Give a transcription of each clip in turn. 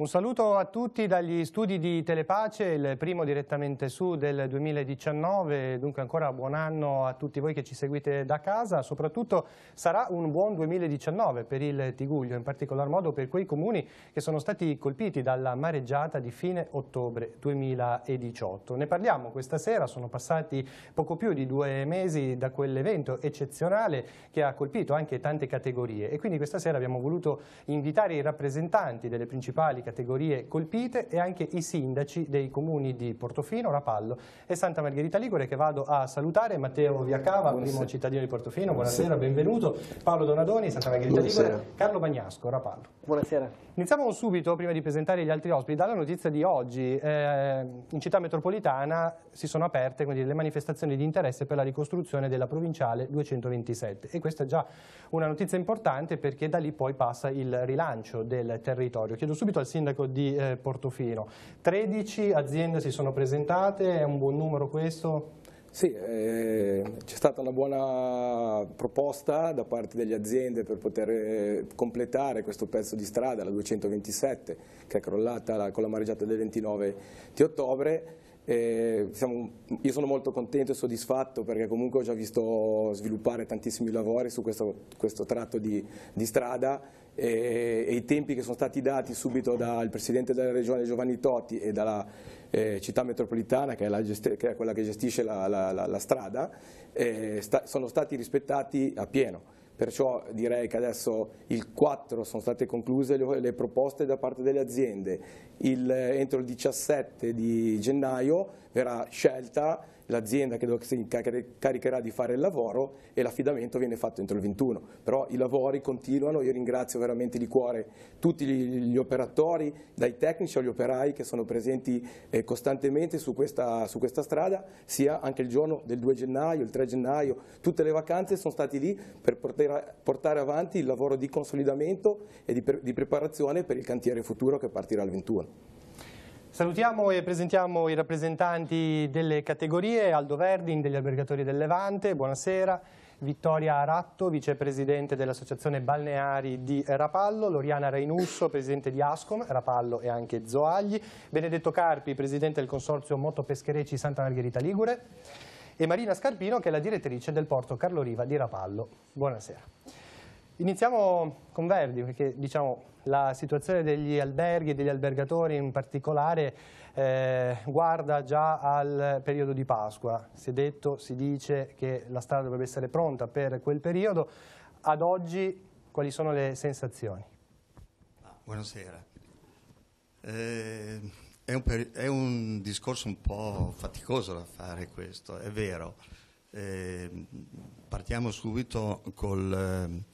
Un saluto a tutti dagli studi di Telepace, il primo direttamente su del 2019, dunque ancora buon anno a tutti voi che ci seguite da casa, soprattutto sarà un buon 2019 per il Tigullio, in particolar modo per quei comuni che sono stati colpiti dalla mareggiata di fine ottobre 2018. Ne parliamo questa sera, sono passati poco più di 2 mesi da quell'evento eccezionale che ha colpito anche tante categorie e quindi questa sera abbiamo voluto invitare i rappresentanti delle principali categorie colpite e anche i sindaci dei comuni di Portofino, Rapallo e Santa Margherita Ligure, che vado a salutare. Matteo Viacava, primo cittadino di Portofino, buonasera, benvenuto. Paolo Donadoni, Santa Margherita Ligure. Carlo Bagnasco, Rapallo. Buonasera. Iniziamo subito, prima di presentare gli altri ospiti, dalla notizia di oggi. In città metropolitana si sono aperte le manifestazioni di interesse per la ricostruzione della provinciale 227 e questa è già una notizia importante perché da lì poi passa il rilancio del territorio. Chiedo subito al sindaco di Portofino, 13 aziende si sono presentate, è un buon numero questo? Sì, c'è stata una buona proposta da parte delle aziende per poter completare questo pezzo di strada, la 227, che è crollata con la mareggiata del 29 di ottobre. Io sono molto contento e soddisfatto perché comunque ho già visto sviluppare tantissimi lavori su questo tratto di strada e i tempi che sono stati dati subito dal Presidente della Regione Giovanni Totti e dalla città metropolitana, che è quella che gestisce la strada, sono stati rispettati a pieno. Perciò direi che adesso il 4 sono state concluse le proposte da parte delle aziende, entro il 17 di gennaio verrà scelta l'azienda che si caricherà di fare il lavoro e l'affidamento viene fatto entro il 21. Però i lavori continuano, io ringrazio veramente di cuore tutti gli operatori, dai tecnici agli operai che sono presenti costantemente su questa strada, sia anche il giorno del 2 gennaio, il 3 gennaio, tutte le vacanze sono stati lì per portare avanti il lavoro di consolidamento e di preparazione per il cantiere futuro che partirà il 21. Salutiamo e presentiamo i rappresentanti delle categorie: Aldo Verdin degli albergatori del Levante, buonasera; Vittoria Aratto, vicepresidente dell'Associazione Balneari di Rapallo; Loriana Reinusso, presidente di Ascom, Rapallo e anche Zoagli; Benedetto Carpi, presidente del Consorzio Motopescherecci Santa Margherita Ligure; e Marina Scarpino, che è la direttrice del Porto Carlo Riva di Rapallo. Buonasera. Iniziamo con Verdi, perché diciamo la situazione degli alberghi e degli albergatori in particolare guarda già al periodo di Pasqua. Si è detto, si dice che la strada dovrebbe essere pronta per quel periodo. Ad oggi quali sono le sensazioni? Buonasera. È un discorso un po' faticoso da fare questo, è vero. Partiamo subito col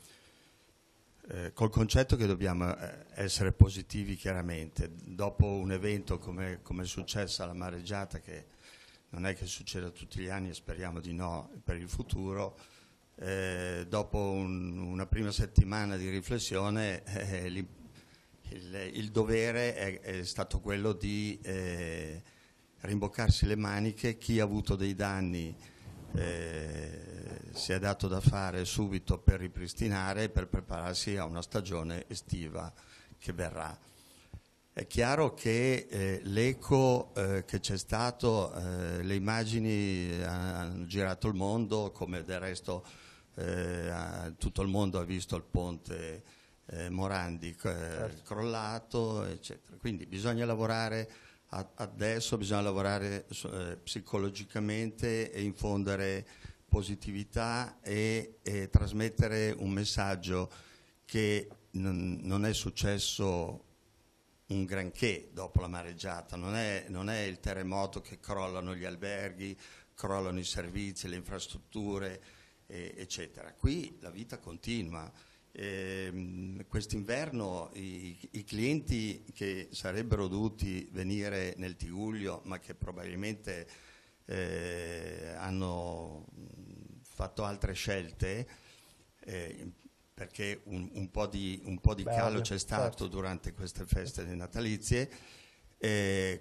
concetto che dobbiamo essere positivi chiaramente. Dopo un evento come è successo alla mareggiata, che non è che succeda tutti gli anni e speriamo di no per il futuro, dopo una prima settimana di riflessione il dovere è stato quello di rimboccarsi le maniche. Chi ha avuto dei danni si è dato da fare subito per ripristinare e per prepararsi a una stagione estiva che verrà. È chiaro che l'eco che c'è stato, le immagini hanno girato il mondo, come del resto tutto il mondo ha visto il ponte Morandi crollato, eccetera. Quindi bisogna lavorare adesso, bisogna lavorare psicologicamente e infondere positività e trasmettere un messaggio che non è successo un granché dopo la mareggiata, non è il terremoto che crollano gli alberghi, crollano i servizi, le infrastrutture, eccetera. Qui la vita continua. Quest'inverno i clienti che sarebbero dovuti venire nel Tigullio, ma che probabilmente hanno fatto altre scelte, perché un po' di calo c'è stato durante queste feste natalizie,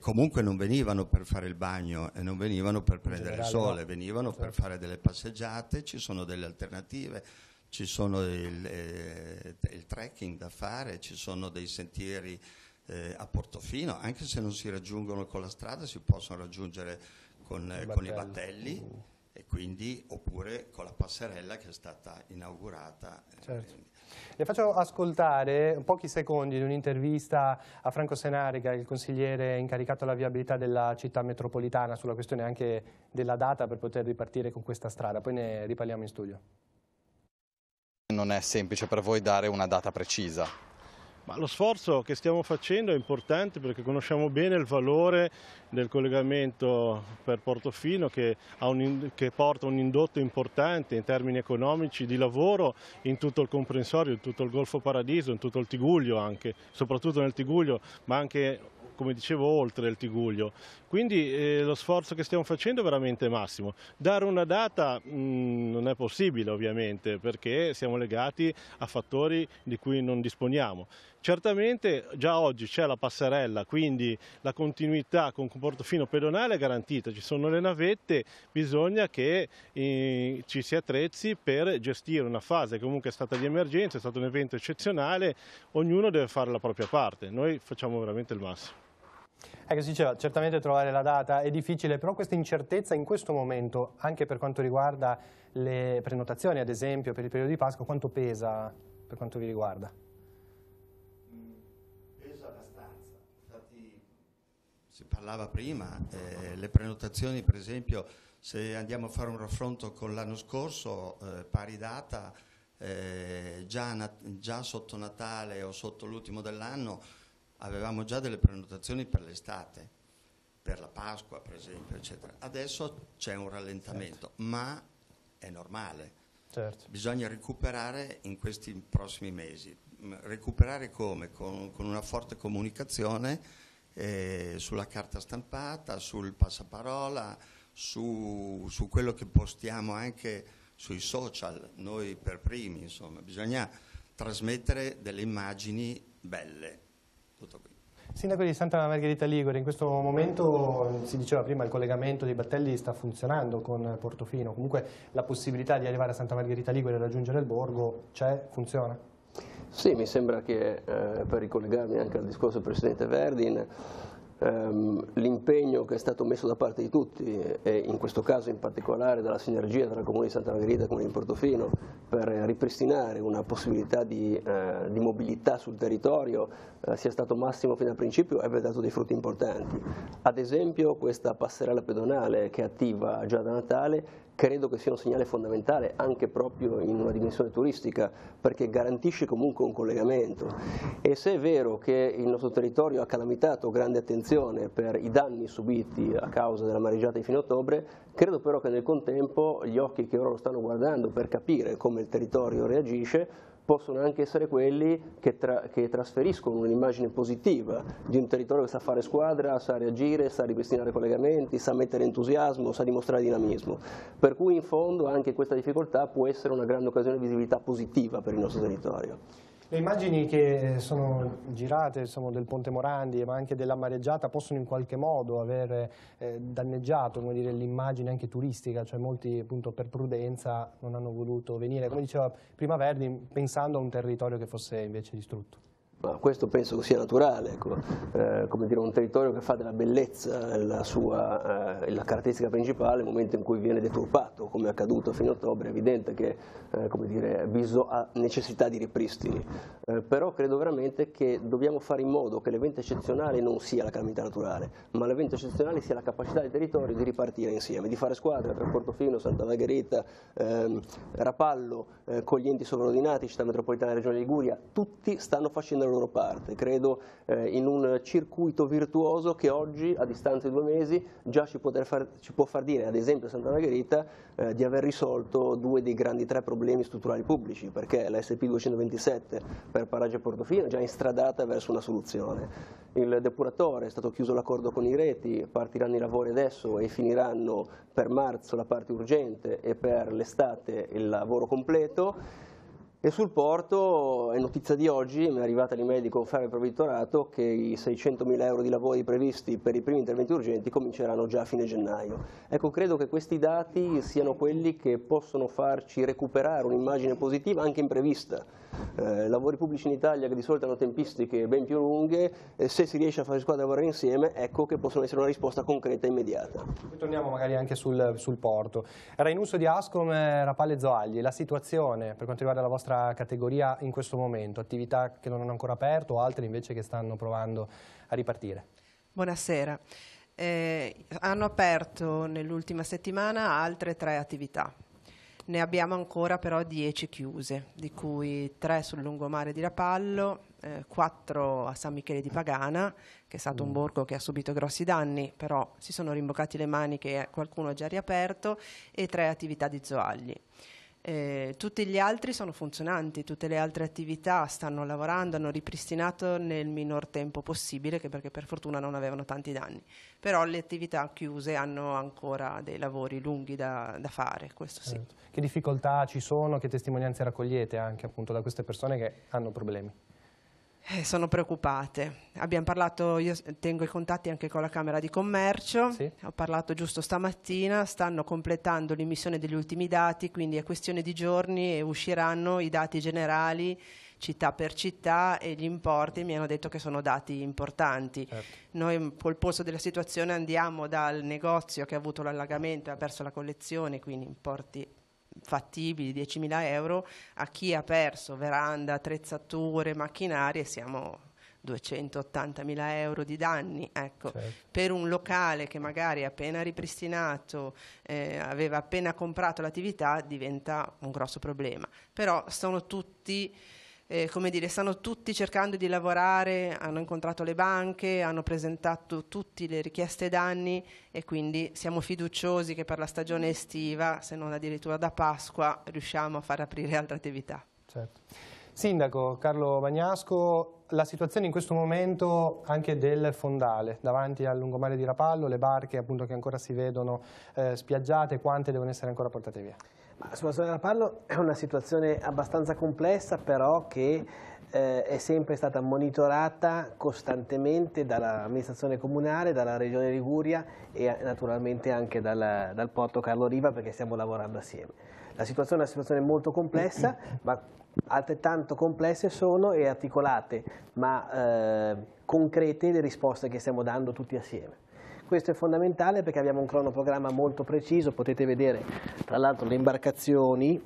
comunque non venivano per fare il bagno e non venivano per prendere il sole, venivano per fare delle passeggiate. Ci sono delle alternative, ci sono il trekking da fare, ci sono dei sentieri a Portofino, anche se non si raggiungono con la strada, si possono raggiungere con i battelli, e quindi, oppure con la passerella che è stata inaugurata. Certo. Le faccio ascoltare pochi secondi di un'intervista a Franco Senarica, il consigliere incaricato alla viabilità della città metropolitana, sulla questione anche della data per poter ripartire con questa strada, poi ne riparliamo in studio. Non è semplice per voi dare una data precisa? Ma lo sforzo che stiamo facendo è importante perché conosciamo bene il valore del collegamento per Portofino che porta un indotto importante in termini economici, di lavoro in tutto il comprensorio, in tutto il Golfo Paradiso, in tutto il Tigullio anche, soprattutto nel Tigullio, ma anche, come dicevo, oltre il Tigullio. Quindi lo sforzo che stiamo facendo è veramente massimo. Dare una data non è possibile ovviamente, perché siamo legati a fattori di cui non disponiamo. Certamente già oggi c'è la passerella, quindi la continuità con Portofino pedonale è garantita, ci sono le navette, bisogna che ci si attrezzi per gestire una fase che comunque è stata di emergenza, è stato un evento eccezionale, ognuno deve fare la propria parte, noi facciamo veramente il massimo. Ecco, si diceva, certamente trovare la data è difficile, però questa incertezza in questo momento, anche per quanto riguarda le prenotazioni, ad esempio, per il periodo di Pasqua, quanto pesa per quanto vi riguarda? Pesa abbastanza. Infatti si parlava prima, le prenotazioni, per esempio, se andiamo a fare un raffronto con l'anno scorso, pari data, già sotto Natale o sotto l'ultimo dell'anno, avevamo già delle prenotazioni per l'estate, per la Pasqua per esempio, eccetera. Adesso c'è un rallentamento, certo, ma è normale. Certo. Bisogna recuperare in questi prossimi mesi. Recuperare come? Con una forte comunicazione sulla carta stampata, sul passaparola, su quello che postiamo anche sui social, noi per primi, insomma. Bisogna trasmettere delle immagini belle. Tutto qui. Sindaco di Santa Margherita Ligure, in questo momento si diceva prima il collegamento dei battelli sta funzionando con Portofino, comunque la possibilità di arrivare a Santa Margherita Ligure e raggiungere il borgo c'è, funziona? Sì, mi sembra che per ricollegarmi anche al discorso del Presidente Verdin, l'impegno che è stato messo da parte di tutti e in questo caso in particolare dalla sinergia tra il Comune di Santa Margherita e il Comune di Portofino per ripristinare una possibilità di mobilità sul territorio sia stato massimo fin dal principio e abbia dato dei frutti importanti. Ad esempio questa passerella pedonale che è attiva già da Natale credo che sia un segnale fondamentale anche proprio in una dimensione turistica perché garantisce comunque un collegamento e se è vero che il nostro territorio ha calamitato grande attenzione per i danni subiti a causa della mareggiata di fine ottobre, credo però che nel contempo gli occhi che ora lo stanno guardando per capire come il territorio reagisce possono anche essere quelli che trasferiscono un'immagine positiva di un territorio che sa fare squadra, sa reagire, sa ripristinare collegamenti, sa mettere entusiasmo, sa dimostrare dinamismo. Per cui in fondo anche questa difficoltà può essere una grande occasione di visibilità positiva per il nostro territorio. Le immagini che sono girate insomma, del Ponte Morandi ma anche della mareggiata possono in qualche modo aver danneggiato l'immagine anche turistica, cioè molti appunto per prudenza non hanno voluto venire, come diceva prima Verdi, pensando a un territorio che fosse invece distrutto. Ma questo penso che sia naturale, ecco. Come dire, un territorio che fa della bellezza la caratteristica principale, nel momento in cui viene deturpato, come è accaduto fino a ottobre, è evidente che come dire, ha necessità di ripristini. Però credo veramente che dobbiamo fare in modo che l'evento eccezionale non sia la calamità naturale, ma l'evento eccezionale sia la capacità del territorio di ripartire insieme, di fare squadra tra Portofino, Santa Margherita, Rapallo, con gli enti sovraordinati, Città Metropolitana e Regione Liguria, tutti stanno facendo la loro parte, credo in un circuito virtuoso che oggi a distanza di 2 mesi già ci può far dire, ad esempio a Santa Margherita, di aver risolto 2 dei grandi 3 problemi strutturali pubblici, perché la SP 227 per Paraggio Portofino è già instradata verso una soluzione. Il depuratore è stato chiuso l'accordo con i reti, partiranno i lavori adesso e finiranno per marzo la parte urgente e per l'estate il lavoro completo. E sul porto è notizia di oggi, mi è arrivata l'email di conferma del provveditorato che i 600.000 euro di lavori previsti per i primi interventi urgenti cominceranno già a fine gennaio. Ecco, credo che questi dati siano quelli che possono farci recuperare un'immagine positiva anche imprevista. Lavori pubblici in Italia che di solito hanno tempistiche ben più lunghe, se si riesce a fare squadra lavorare insieme, ecco che possono essere una risposta concreta e immediata. Torniamo magari anche sul porto. Era in uso di Ascom Rapallo Zoagli, la situazione per quanto riguarda la vostra categoria in questo momento, attività che non hanno ancora aperto o altre invece che stanno provando a ripartire? Buonasera. Hanno aperto nell'ultima settimana altre 3 attività. Ne abbiamo ancora però 10 chiuse, di cui 3 sul lungomare di Rapallo, 4 a San Michele di Pagana, che è stato un borgo che ha subito grossi danni, però si sono rimboccati le maniche, qualcuno ha già riaperto, e 3 attività di Zoagli. Tutti gli altri sono funzionanti, tutte le altre attività stanno lavorando, hanno ripristinato nel minor tempo possibile, perché per fortuna non avevano tanti danni, però le attività chiuse hanno ancora dei lavori lunghi da fare, questo sì. Certo. Che difficoltà ci sono, che testimonianze raccogliete anche appunto da queste persone che hanno problemi? Sono preoccupate. Abbiamo parlato, io tengo i contatti anche con la Camera di Commercio, sì. Ho parlato giusto stamattina, stanno completando l'immissione degli ultimi dati, quindi è questione di giorni e usciranno i dati generali città per città e gli importi mi hanno detto che sono dati importanti. Certo. Noi col polso della situazione andiamo dal negozio che ha avuto l'allagamento e ha perso la collezione, quindi importi fattibili, 10.000 euro, a chi ha perso veranda, attrezzature, macchinari, e siamo 280.000 euro di danni. Ecco. Certo. Per un locale che magari è appena ripristinato, aveva appena comprato l'attività, diventa un grosso problema. Però sono tutti... come dire, stanno tutti cercando di lavorare, hanno incontrato le banche, hanno presentato tutte le richieste danni e quindi siamo fiduciosi che per la stagione estiva, se non addirittura da Pasqua, riusciamo a far aprire altre attività. Certo. Sindaco Carlo Bagnasco, la situazione in questo momento anche del fondale davanti al lungomare di Rapallo, le barche appunto che ancora si vedono spiaggiate, quante devono essere ancora portate via? La situazione di Rapallo è una situazione abbastanza complessa, però che è sempre stata monitorata costantemente dall'amministrazione comunale, dalla Regione Liguria e naturalmente anche dal Porto Carlo Riva, perché stiamo lavorando assieme. La situazione è una situazione molto complessa, ma altrettanto complesse sono e articolate, ma concrete le risposte che stiamo dando tutti assieme. Questo è fondamentale perché abbiamo un cronoprogramma molto preciso, potete vedere tra l'altro le imbarcazioni,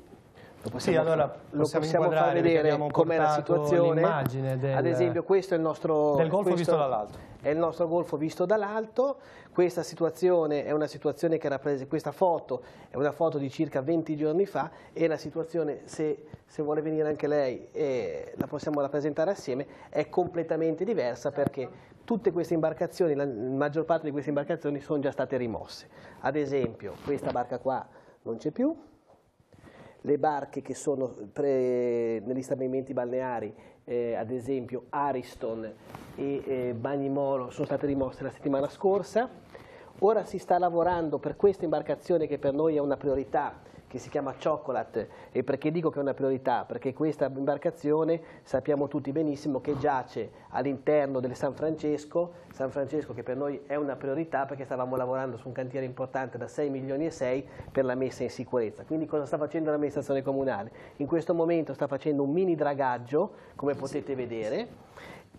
lo possiamo far vedere com'è la situazione. Ad esempio questo è il nostro del golfo visto dall'alto. È il nostro golfo visto dall'alto. Questa situazione è una situazione che rappresenta, questa foto è una foto di circa 20 giorni fa e la situazione, se vuole venire anche lei la possiamo rappresentare assieme, è completamente diversa perché tutte queste imbarcazioni, la maggior parte di queste imbarcazioni sono già state rimosse. Ad esempio questa barca qua non c'è più, le barche che sono negli stabilimenti balneari, ad esempio Ariston e Bagnimolo, sono state rimosse la settimana scorsa. Ora si sta lavorando per questa imbarcazione che per noi è una priorità, che si chiama Chocolate. E perché dico che è una priorità? Perché questa imbarcazione sappiamo tutti benissimo che giace all'interno del San Francesco che per noi è una priorità perché stavamo lavorando su un cantiere importante da 6 milioni e 6 per la messa in sicurezza. Quindi cosa sta facendo l'amministrazione comunale? In questo momento sta facendo un mini dragaggio, come potete vedere,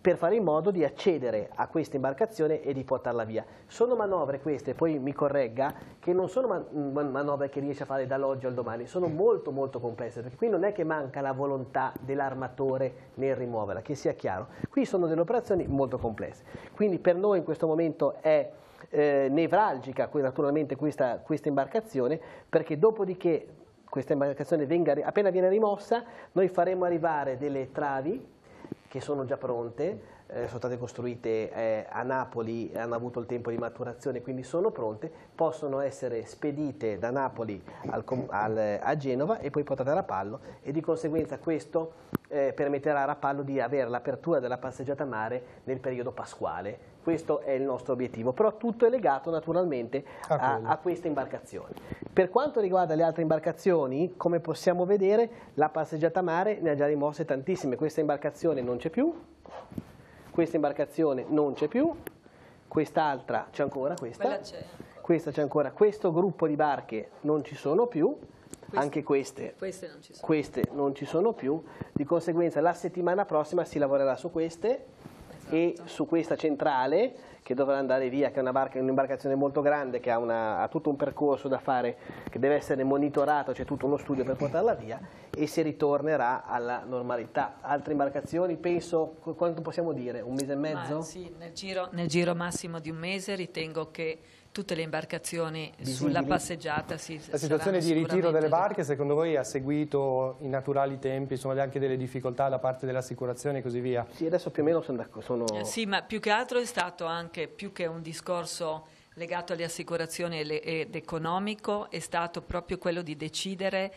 per fare in modo di accedere a questa imbarcazione e di portarla via. Sono manovre queste, poi mi corregga, che non sono manovre che riesce a fare dall'oggi al domani, sono molto molto complesse, perché qui non è che manca la volontà dell'armatore nel rimuoverla, che sia chiaro. Qui sono delle operazioni molto complesse. Quindi per noi in questo momento è nevralgica naturalmente questa imbarcazione, perché dopodiché questa imbarcazione appena viene rimossa, noi faremo arrivare delle travi che sono già pronte, sono state costruite a Napoli, hanno avuto il tempo di maturazione, quindi sono pronte, possono essere spedite da Napoli a Genova e poi portate a Rapallo e di conseguenza questo permetterà a Rapallo di avere l'apertura della passeggiata mare nel periodo pasquale. Questo è il nostro obiettivo, però tutto è legato naturalmente a queste imbarcazioni. Per quanto riguarda le altre imbarcazioni, come possiamo vedere, la passeggiata mare ne ha già rimosse tantissime. Questa imbarcazione non c'è più, questa imbarcazione non c'è più, quest'altra c'è ancora, questa c'è ancora, questo gruppo di barche non ci sono più, anche queste non ci sono più, di conseguenza la settimana prossima si lavorerà su queste e su questa centrale che dovrà andare via, che è un'imbarcazione molto grande, che ha tutto un percorso da fare, che deve essere monitorato, c'è tutto uno studio per portarla via e si ritornerà alla normalità. Altre imbarcazioni, penso, quanto possiamo dire? Un mese e mezzo? Sì, nel giro massimo di un mese ritengo che tutte le imbarcazioni sulla passeggiata La situazione di ritiro delle barche secondo voi ha seguito i naturali tempi, insomma anche delle difficoltà da parte dell'assicurazione e così via? Sì, adesso più o meno sono... Sì, ma più che altro è stato anche, più che un discorso legato alle assicurazioni ed economico, è stato proprio quello di decidere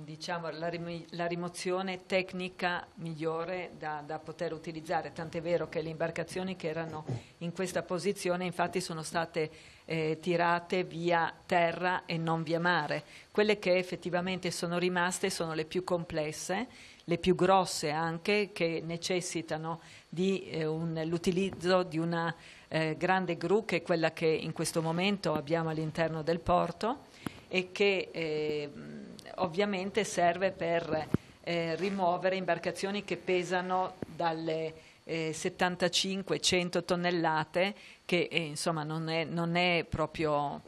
diciamo, la rimozione tecnica migliore da poter utilizzare, tant'è vero che le imbarcazioni che erano in questa posizione infatti sono state tirate via terra e non via mare. Quelle che effettivamente sono rimaste sono le più complesse, le più grosse anche, che necessitano di l'utilizzo di una grande gru, che è quella che in questo momento abbiamo all'interno del porto, e che ovviamente serve per rimuovere imbarcazioni che pesano dalle 75-100 tonnellate, che insomma non è proprio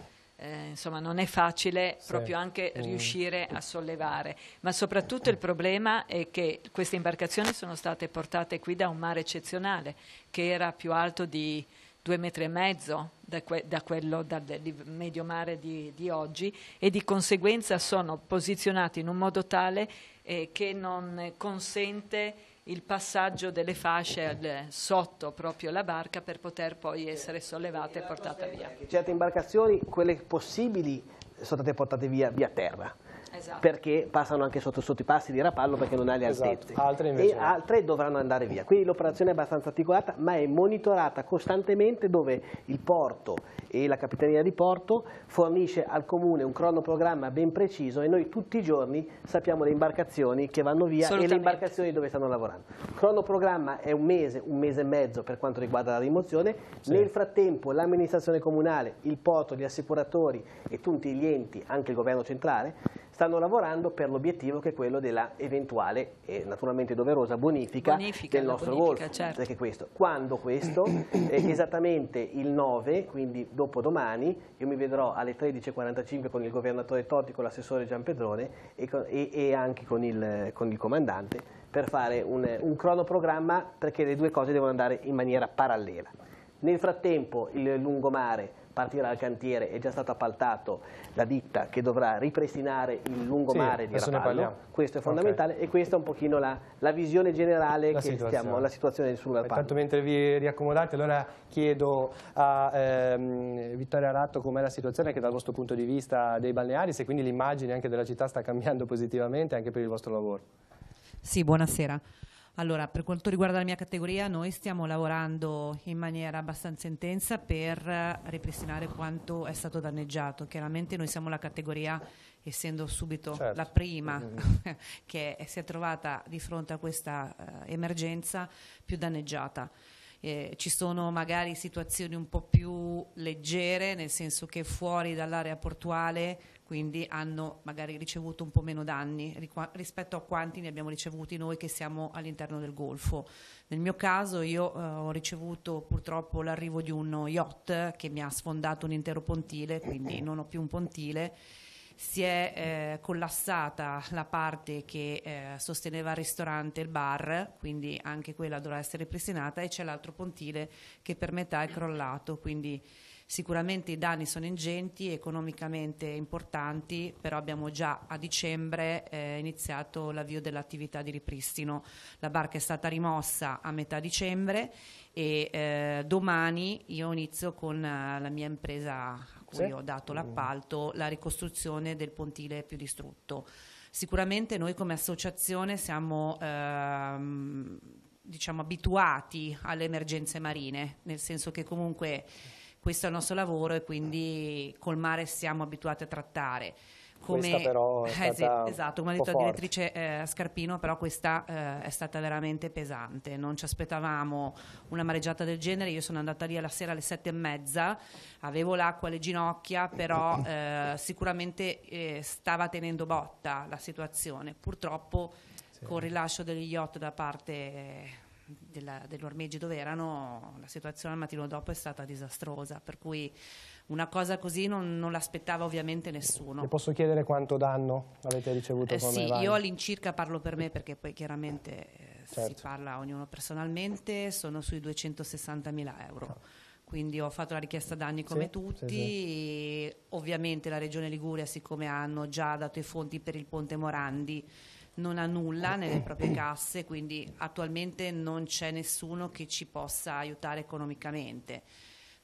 non è facile proprio anche riuscire a sollevare, ma soprattutto il problema è che queste imbarcazioni sono state portate qui da un mare eccezionale che era più alto di 2,5 metri da quello del medio mare di oggi, e di conseguenza sono posizionati in un modo tale che non consente il passaggio delle fasce sotto proprio la barca per poter poi essere sollevate e portate via. Certe imbarcazioni, quelle possibili, sono state portate via terra. Esatto. Perché passano anche sotto i passi di Rapallo perché non ha le altezze, e altre dovranno andare via. Quindi l'operazione è abbastanza articolata, ma è monitorata costantemente, dove il porto e la Capitaneria di Porto fornisce al Comune un cronoprogramma ben preciso e noi tutti i giorni sappiamo le imbarcazioni che vanno via e le imbarcazioni dove stanno lavorando. Il cronoprogramma è un mese e mezzo per quanto riguarda la rimozione. Nel frattempo l'amministrazione comunale, il porto, gli assicuratori e tutti gli enti, anche il governo centrale, stanno lavorando per l'obiettivo che è quello della eventuale e naturalmente doverosa bonifica del nostro golfo. Certo. Perché quando questo? Esattamente il 9, quindi dopodomani, io mi vedrò alle 13:45 con il governatore Totti, con l'assessore Giampedrone e anche con il comandante, per fare un cronoprogramma, perché le due cose devono andare in maniera parallela. Nel frattempo il lungomare partirà dal cantiere, è già stato appaltato la ditta che dovrà ripristinare il lungomare di Rapallo. Questo è fondamentale, e questa è un pochino la visione generale la situazione sul Rapallo. Intanto, mentre vi riaccomodate, allora chiedo a Vittoria Ratto com'è la situazione, che dal vostro punto di vista dei balneari, se quindi l'immagine anche della città sta cambiando positivamente anche per il vostro lavoro. Sì, buonasera. Allora, per quanto riguarda la mia categoria, noi stiamo lavorando in maniera abbastanza intensa per ripristinare quanto è stato danneggiato. Chiaramente noi siamo la categoria, essendo subito la prima che si è trovata di fronte a questa emergenza, più danneggiata. Ci sono magari situazioni un po' più leggere, nel senso che fuori dall'area portuale, quindi hanno magari ricevuto un po' meno danni rispetto a quanti ne abbiamo ricevuti noi che siamo all'interno del Golfo. Nel mio caso io ho ricevuto purtroppo l'arrivo di uno yacht che mi ha sfondato un intero pontile, quindi non ho più un pontile. Si è collassata la parte che sosteneva il ristorante e il bar, quindi anche quella dovrà essere ripristinata, e c'è l'altro pontile che per metà è crollato, quindi sicuramente i danni sono ingenti, economicamente importanti, però abbiamo già a dicembre iniziato l'avvio dell'attività di ripristino. La barca è stata rimossa a metà dicembre e domani io inizio con la mia impresa a cui ho dato l'appalto, la ricostruzione del pontile più distrutto. Sicuramente noi come associazione siamo diciamo abituati alle emergenze marine, nel senso che comunque questo è il nostro lavoro e quindi col mare siamo abituati a trattare. Questa però è stata esatto, come ha detto la direttrice Scarpino, però questa è stata veramente pesante, non ci aspettavamo una mareggiata del genere. Io sono andata lì alla sera alle 7:30, avevo l'acqua alle ginocchia, però sicuramente stava tenendo botta la situazione. Purtroppo con il rilascio degli yacht da parte degli ormeggi dove erano, la situazione al mattino dopo è stata disastrosa, per cui una cosa così non l'aspettava ovviamente nessuno. Le posso chiedere quanto danno avete ricevuto? Sì, io all'incirca parlo per me, perché poi chiaramente si parla ognuno personalmente, sono sui 260.000 euro. Quindi ho fatto la richiesta danni come tutti. Ovviamente la Regione Liguria, siccome hanno già dato i fondi per il Ponte Morandi, non ha nulla nelle proprie casse, quindi attualmente non c'è nessuno che ci possa aiutare economicamente.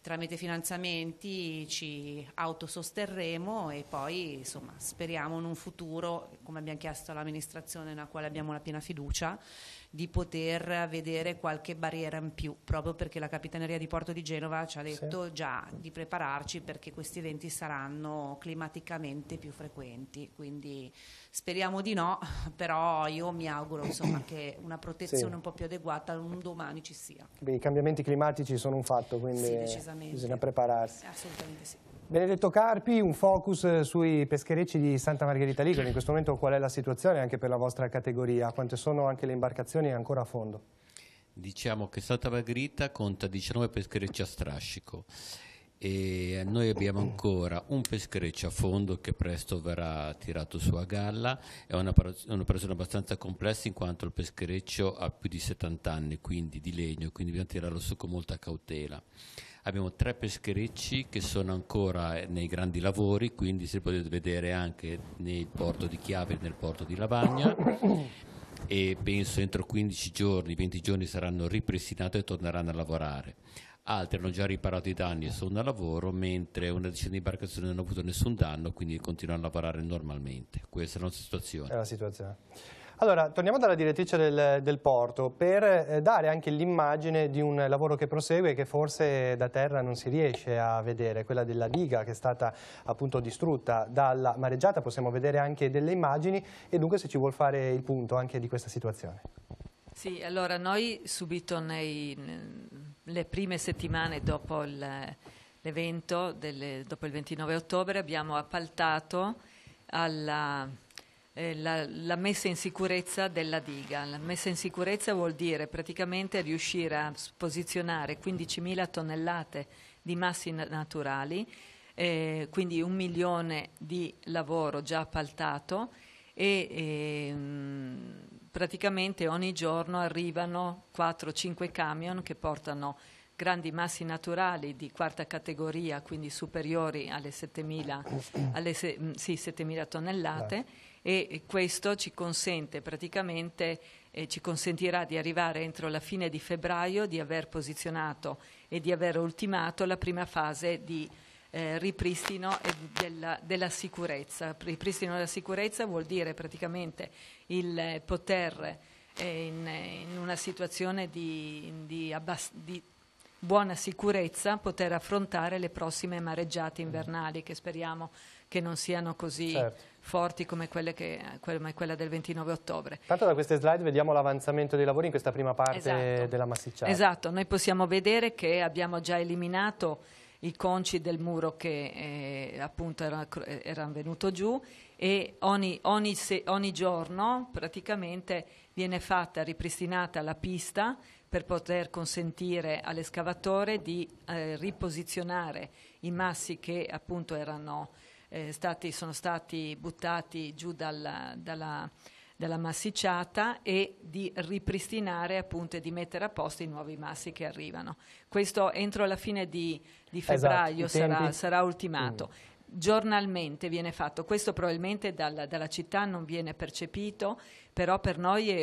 Tramite finanziamenti ci autososterremo e poi insomma speriamo in un futuro, come abbiamo chiesto all'amministrazione nella quale abbiamo la piena fiducia, di poter vedere qualche barriera in più, proprio perché la Capitaneria di Porto di Genova ci ha detto già di prepararci perché questi eventi saranno climaticamente più frequenti, quindi speriamo di no, però io mi auguro insomma che una protezione un po' più adeguata un domani ci sia. Beh, i cambiamenti climatici sono un fatto, quindi bisogna prepararsi. Assolutamente sì. Benedetto Carpi, un focus sui pescherecci di Santa Margherita Ligure. In questo momento qual è la situazione anche per la vostra categoria? Quante sono anche le imbarcazioni ancora a fondo? Diciamo che Santa Margherita conta 19 pescherecci a strascico e noi abbiamo ancora un peschereccio a fondo che presto verrà tirato su a galla. È un'operazione abbastanza complessa in quanto il peschereccio ha più di 70 anni, quindi di legno, quindi dobbiamo tirarlo su con molta cautela. Abbiamo 3 pescherecci che sono ancora nei grandi lavori, quindi si potete vedere anche nel porto di Chiave e nel porto di Lavagna e penso entro 15 giorni, 20 giorni saranno ripristinati e torneranno a lavorare. Altri hanno già riparato i danni e sono a lavoro, mentre una decina di imbarcazioni non hanno avuto nessun danno, quindi continuano a lavorare normalmente. Questa è la nostra situazione. È la situazione. Allora, torniamo dalla direttrice del porto per dare anche l'immagine di un lavoro che prosegue e che forse da terra non si riesce a vedere, quella della diga che è stata appunto distrutta dalla mareggiata. Possiamo vedere anche delle immagini e dunque se ci vuol fare il punto anche di questa situazione. Sì, allora noi subito le prime settimane dopo l'evento, dopo il 29 ottobre, abbiamo appaltato la messa in sicurezza della diga. La messa in sicurezza vuol dire praticamente riuscire a posizionare 15.000 tonnellate di massi naturali, quindi 1 milione di lavoro già appaltato e praticamente ogni giorno arrivano 4-5 camion che portano grandi massi naturali di quarta categoria, quindi superiori alle 7.000 tonnellate. E questo ci consente praticamente, ci consentirà di arrivare entro la fine di febbraio di aver posizionato e di aver ultimato la prima fase di ripristino della sicurezza. Ripristino della sicurezza vuol dire praticamente il poter in una situazione di buona sicurezza poter affrontare le prossime mareggiate invernali che speriamo che non siano così forti come quella del 29 ottobre. Tanto da queste slide vediamo l'avanzamento dei lavori in questa prima parte della massicciata. Esatto, noi possiamo vedere che abbiamo già eliminato i conci del muro che appunto era venuto giù e ogni giorno praticamente viene ripristinata la pista per poter consentire all'escavatore di riposizionare i massi che appunto sono stati buttati giù dalla massicciata e di ripristinare appunto e di mettere a posto i nuovi massi che arrivano. Questo entro la fine di febbraio sarà ultimato. Giornalmente viene fatto, questo probabilmente dalla città non viene percepito, però per noi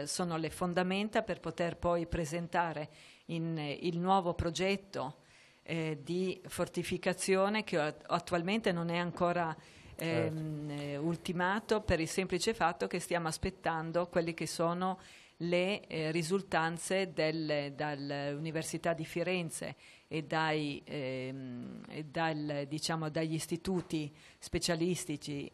sono le fondamenta per poter poi presentare il nuovo progetto di fortificazione che attualmente non è ancora ultimato, per il semplice fatto che stiamo aspettando quelli che sono le risultanze dall'Università di Firenze dagli istituti specialistici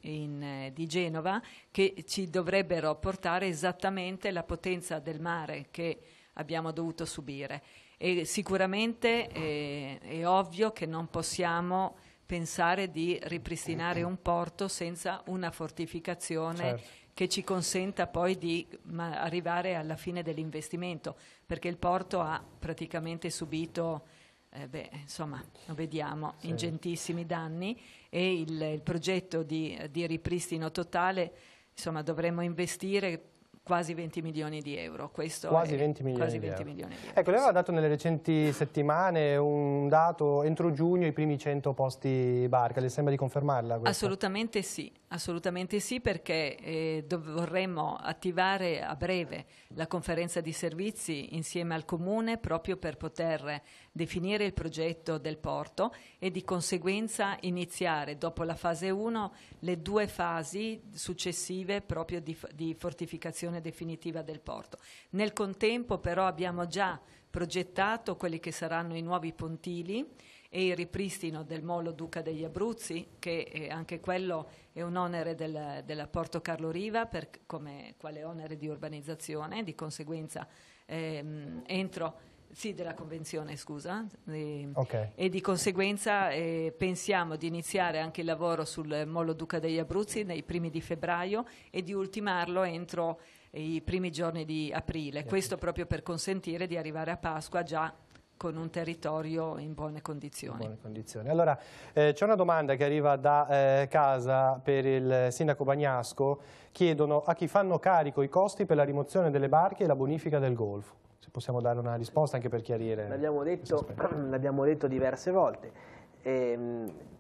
di Genova, che ci dovrebbero portare esattamente la potenza del mare che abbiamo dovuto subire. E sicuramente è ovvio che non possiamo pensare di ripristinare un porto senza una fortificazione, certo, che ci consenta poi di arrivare alla fine dell'investimento, perché il porto ha praticamente subito, insomma, lo vediamo, sì, ingentissimi danni, e il progetto di ripristino totale, insomma, dovremmo investire quasi 20 milioni di euro. Questo quasi 20 milioni di euro. Ecco, lei aveva dato nelle recenti settimane un dato: entro giugno i primi 100 posti barca. Le sembra di confermarla questa? Assolutamente sì, perché vorremmo attivare a breve la conferenza di servizi insieme al Comune, proprio per poter definire il progetto del porto e di conseguenza iniziare dopo la fase 1 le 2 fasi successive proprio di fortificazione definitiva del porto. Nel contempo però abbiamo già progettato quelli che saranno i nuovi pontili e il ripristino del molo Duca degli Abruzzi, che anche quello è un onere della Porto Carlo Riva quale onere di urbanizzazione, di conseguenza della convenzione, scusa, okay, e di conseguenza pensiamo di iniziare anche il lavoro sul molo Duca degli Abruzzi nei primi di febbraio e di ultimarlo entro i primi giorni di aprile, questo proprio per consentire di arrivare a Pasqua già con un territorio in buone condizioni. Allora, c'è una domanda che arriva da casa per il sindaco Bagnasco. Chiedono a chi fanno carico i costi per la rimozione delle barche e la bonifica del golfo. Se possiamo dare una risposta anche per chiarire. L'abbiamo detto diverse volte.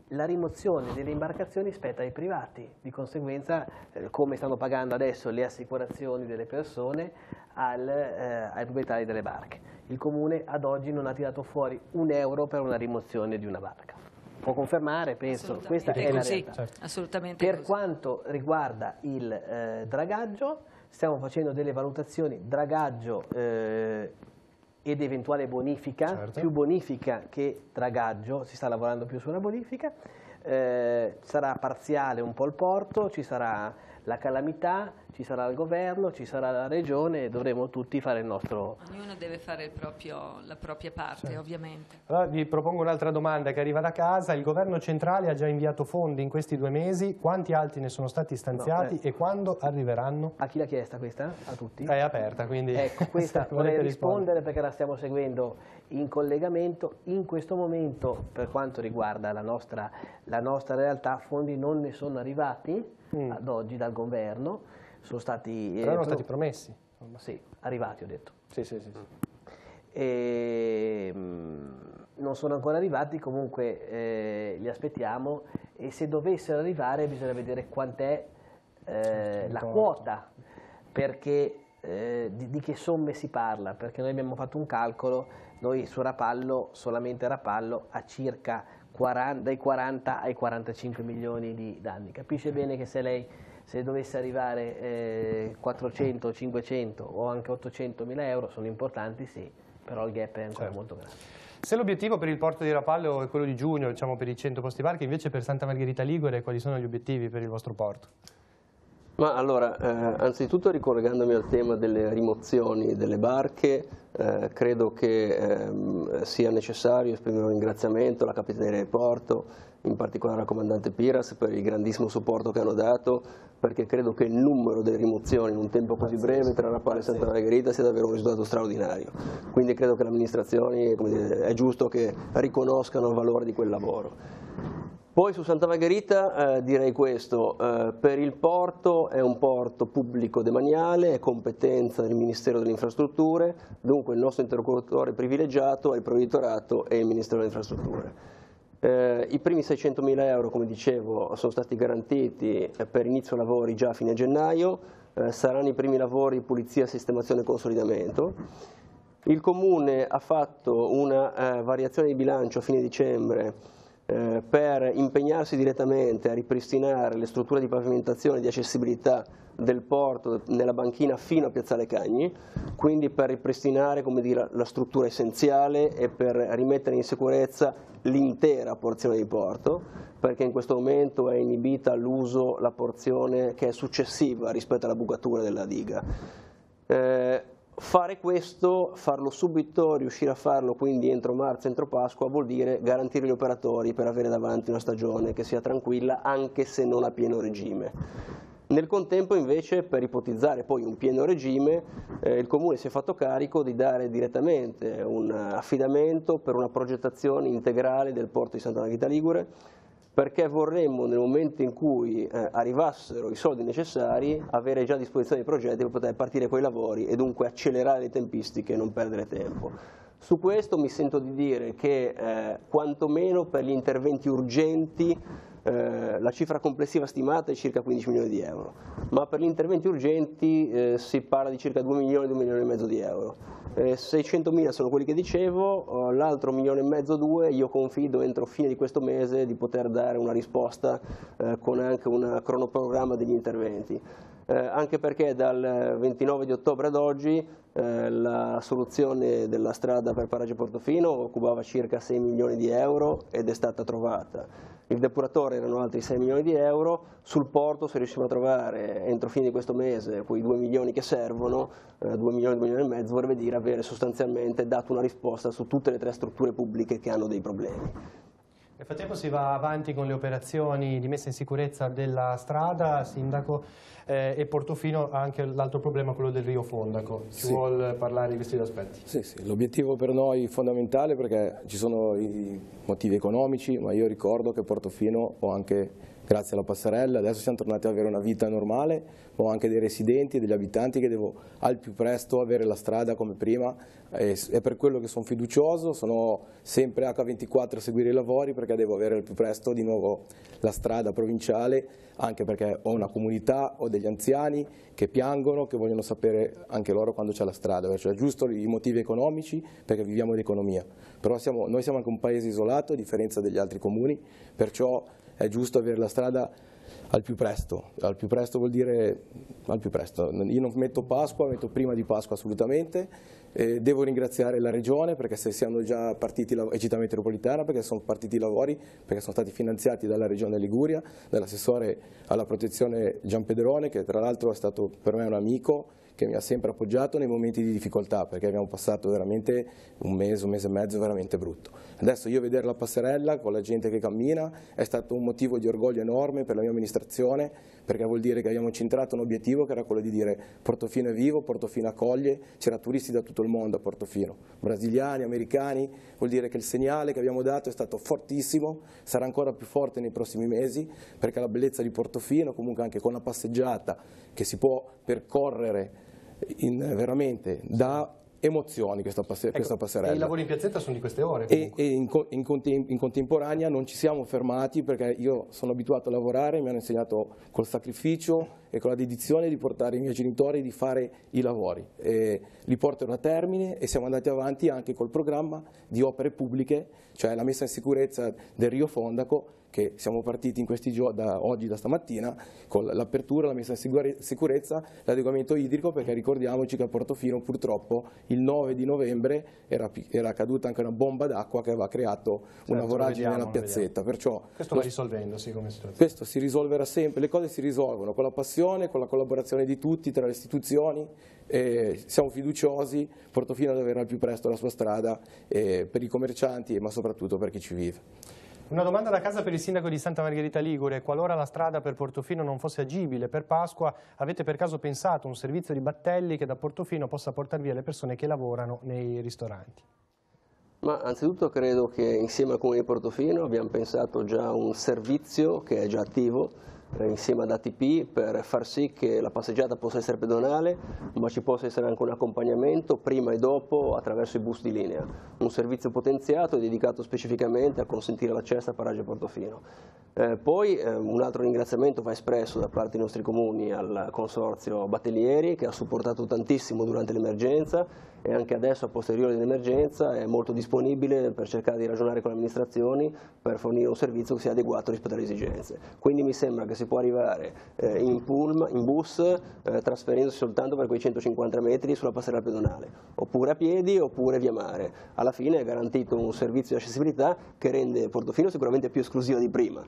La rimozione delle imbarcazioni spetta ai privati, di conseguenza come stanno pagando adesso le assicurazioni delle persone ai proprietari delle barche. Il Comune ad oggi non ha tirato fuori un euro per una rimozione di una barca. Può confermare, penso, questa è la realtà. Certo. Assolutamente per quanto riguarda il dragaggio, stiamo facendo delle valutazioni dragaggio ed eventuale bonifica, certo, più bonifica che dragaggio, si sta lavorando più sulla bonifica, sarà parziale un po' il porto, ci sarà la calamità, ci sarà il governo, ci sarà la regione e dovremo tutti fare il nostro... Ognuno deve fare la propria parte, certo, ovviamente. Allora vi propongo un'altra domanda che arriva da casa. Il governo centrale ha già inviato fondi in questi 2 mesi, quanti altri ne sono stati stanziati e quando arriveranno? A chi l'ha chiesta questa? A tutti? È aperta, quindi... Ecco, questa vorrei rispondere perché la stiamo seguendo in collegamento. In questo momento, per quanto riguarda la nostra realtà, fondi non ne sono arrivati ad oggi dal governo, sono stati... Però erano stati promessi. Sì, arrivati ho detto. Sì. Non sono ancora arrivati, comunque li aspettiamo e se dovessero arrivare bisogna vedere quant'è la quota, perché di che somme si parla, perché noi abbiamo fatto un calcolo, noi su Rapallo, solamente Rapallo, a circa dai 40 ai 45 milioni di danni. Capisce bene che se dovesse arrivare 400, 500 o anche 800 mila euro sono importanti, sì, però il gap è ancora molto grande. Se l'obiettivo per il porto di Rapallo è quello di giugno, diciamo per i 100 posti barche, invece per Santa Margherita Ligure quali sono gli obiettivi per il vostro porto? Ma allora, anzitutto ricollegandomi al tema delle rimozioni delle barche, credo che sia necessario esprimere un ringraziamento alla Capitaneria di Porto, in particolare al comandante Piras per il grandissimo supporto che hanno dato, perché credo che il numero delle rimozioni in un tempo così breve tra Rapallo e Santa Margherita sia davvero un risultato straordinario. Quindi credo che le amministrazioni, è giusto che riconoscano il valore di quel lavoro. Poi su Santa Margherita direi questo, per il porto è un porto pubblico demaniale, è competenza del Ministero delle Infrastrutture, dunque il nostro interlocutore privilegiato è il Provveditorato e il Ministero delle Infrastrutture. I primi 600.000 euro, come dicevo, sono stati garantiti per inizio lavori già a fine gennaio, saranno i primi lavori pulizia, sistemazione e consolidamento. Il Comune ha fatto una variazione di bilancio a fine dicembre per impegnarsi direttamente a ripristinare le strutture di pavimentazione e di accessibilità del porto nella banchina fino a Piazzale Cagni, quindi per ripristinare, come dire, la struttura essenziale e per rimettere in sicurezza l'intera porzione di porto, perché in questo momento è inibita all'uso la porzione che è successiva rispetto alla bucatura della diga. Fare questo, farlo subito, riuscire a farlo quindi entro marzo, entro Pasqua, vuol dire garantire gli operatori per avere davanti una stagione che sia tranquilla anche se non a pieno regime. Nel contempo invece, per ipotizzare poi un pieno regime, il Comune si è fatto carico di dare direttamente un affidamento per una progettazione integrale del porto di Santa Margherita Ligure, perché vorremmo nel momento in cui arrivassero i soldi necessari avere già a disposizione i progetti per poter partire con i lavori e dunque accelerare le tempistiche e non perdere tempo. Su questo mi sento di dire che quantomeno per gli interventi urgenti la cifra complessiva stimata è circa 15 milioni di euro, ma per gli interventi urgenti si parla di circa 2 milioni, 2 milioni e mezzo di euro. 600.000 sono quelli che dicevo, l'altro 1,5 milioni, 2, io confido entro fine di questo mese di poter dare una risposta con anche un cronoprogramma degli interventi. Anche perché dal 29 di ottobre ad oggi la soluzione della strada per Paraggio Portofino occupava circa 6 milioni di euro ed è stata trovata. Il depuratore erano altri 6 milioni di euro, sul porto se riusciamo a trovare entro fine di questo mese quei 2 milioni che servono, 2 milioni, 2 milioni e mezzo, vorrebbe dire avere sostanzialmente dato una risposta su tutte le 3 strutture pubbliche che hanno dei problemi. Nel frattempo si va avanti con le operazioni di messa in sicurezza della strada, Sindaco, e Portofino ha anche l'altro problema, quello del Rio Fondaco. Ci vuole parlare di questi due aspetti? Sì, l'obiettivo per noi è fondamentale perché ci sono i motivi economici, ma io ricordo che Portofino ho anche, grazie alla passerella, adesso siamo tornati ad avere una vita normale, ho anche dei residenti e degli abitanti che devo al più presto avere la strada come prima, e per quello che sono fiducioso, sono sempre H24 a seguire i lavori perché devo avere al più presto di nuovo la strada provinciale, anche perché ho una comunità, ho degli anziani che piangono, che vogliono sapere anche loro quando c'è la strada, cioè giusto i motivi economici perché viviamo di economia, però noi siamo anche un paese isolato a differenza degli altri comuni, perciò è giusto avere la strada al più presto vuol dire al più presto. Io non metto Pasqua, metto prima di Pasqua assolutamente. Devo ringraziare la Regione perché se siamo già partiti, e Città Metropolitana perché sono partiti i lavori, perché sono stati finanziati dalla Regione Liguria, dall'assessore alla protezione Gianpedrone, che tra l'altro è stato per me un amico che mi ha sempre appoggiato nei momenti di difficoltà, perché abbiamo passato veramente un mese e mezzo veramente brutto. Adesso io vedere la passerella con la gente che cammina è stato un motivo di orgoglio enorme per la mia amministrazione, perché vuol dire che abbiamo centrato un obiettivo che era quello di dire Portofino è vivo, Portofino accoglie, c'era turisti da tutto il mondo a Portofino, brasiliani, americani, vuol dire che il segnale che abbiamo dato è stato fortissimo, sarà ancora più forte nei prossimi mesi, perché la bellezza di Portofino, comunque anche con la passeggiata che si può percorrere veramente da emozioni questa passerella. E i lavori in piazzetta sono di queste ore e in contemporanea non ci siamo fermati perché io sono abituato a lavorare, mi hanno insegnato col sacrificio e con la dedizione di portare i miei genitori di fare i lavori, li portano a termine e siamo andati avanti anche col programma di opere pubbliche, cioè la messa in sicurezza del Rio Fondaco, che siamo partiti in questi giorni, da stamattina, con l'apertura, la messa in sicurezza, l'adeguamento idrico, perché ricordiamoci che a Portofino purtroppo il 9 di novembre era caduta anche una bomba d'acqua che aveva creato una voragine nella piazzetta. Perciò questo va risolvendosi come situazione. Questo si risolverà sempre, le cose si risolvono con la passione, con la collaborazione di tutti, tra le istituzioni, siamo fiduciosi, Portofino deve avere al più presto la sua strada per i commercianti ma soprattutto per chi ci vive. Una domanda da casa per il sindaco di Santa Margherita Ligure: qualora la strada per Portofino non fosse agibile per Pasqua, avete per caso pensato un servizio di battelli che da Portofino possa portar via le persone che lavorano nei ristoranti? Ma anzitutto credo che insieme al Comune di Portofino abbiamo pensato già a un servizio che è già attivo, insieme ad ATP per far sì che la passeggiata possa essere pedonale, ma ci possa essere anche un accompagnamento prima e dopo attraverso i bus di linea, un servizio potenziato e dedicato specificamente a consentire l'accesso a Paraggio Portofino. Poi un altro ringraziamento va espresso da parte dei nostri comuni al consorzio Battelieri, che ha supportato tantissimo durante l'emergenza e anche adesso a posteriori dell'emergenza è molto disponibile per cercare di ragionare con le amministrazioni per fornire un servizio che sia adeguato rispetto alle esigenze. Quindi mi sembra che si può arrivare in bus trasferendosi soltanto per quei 150 metri sulla passerella pedonale, oppure a piedi oppure via mare. Alla fine è garantito un servizio di accessibilità che rende Portofino sicuramente più esclusiva di prima,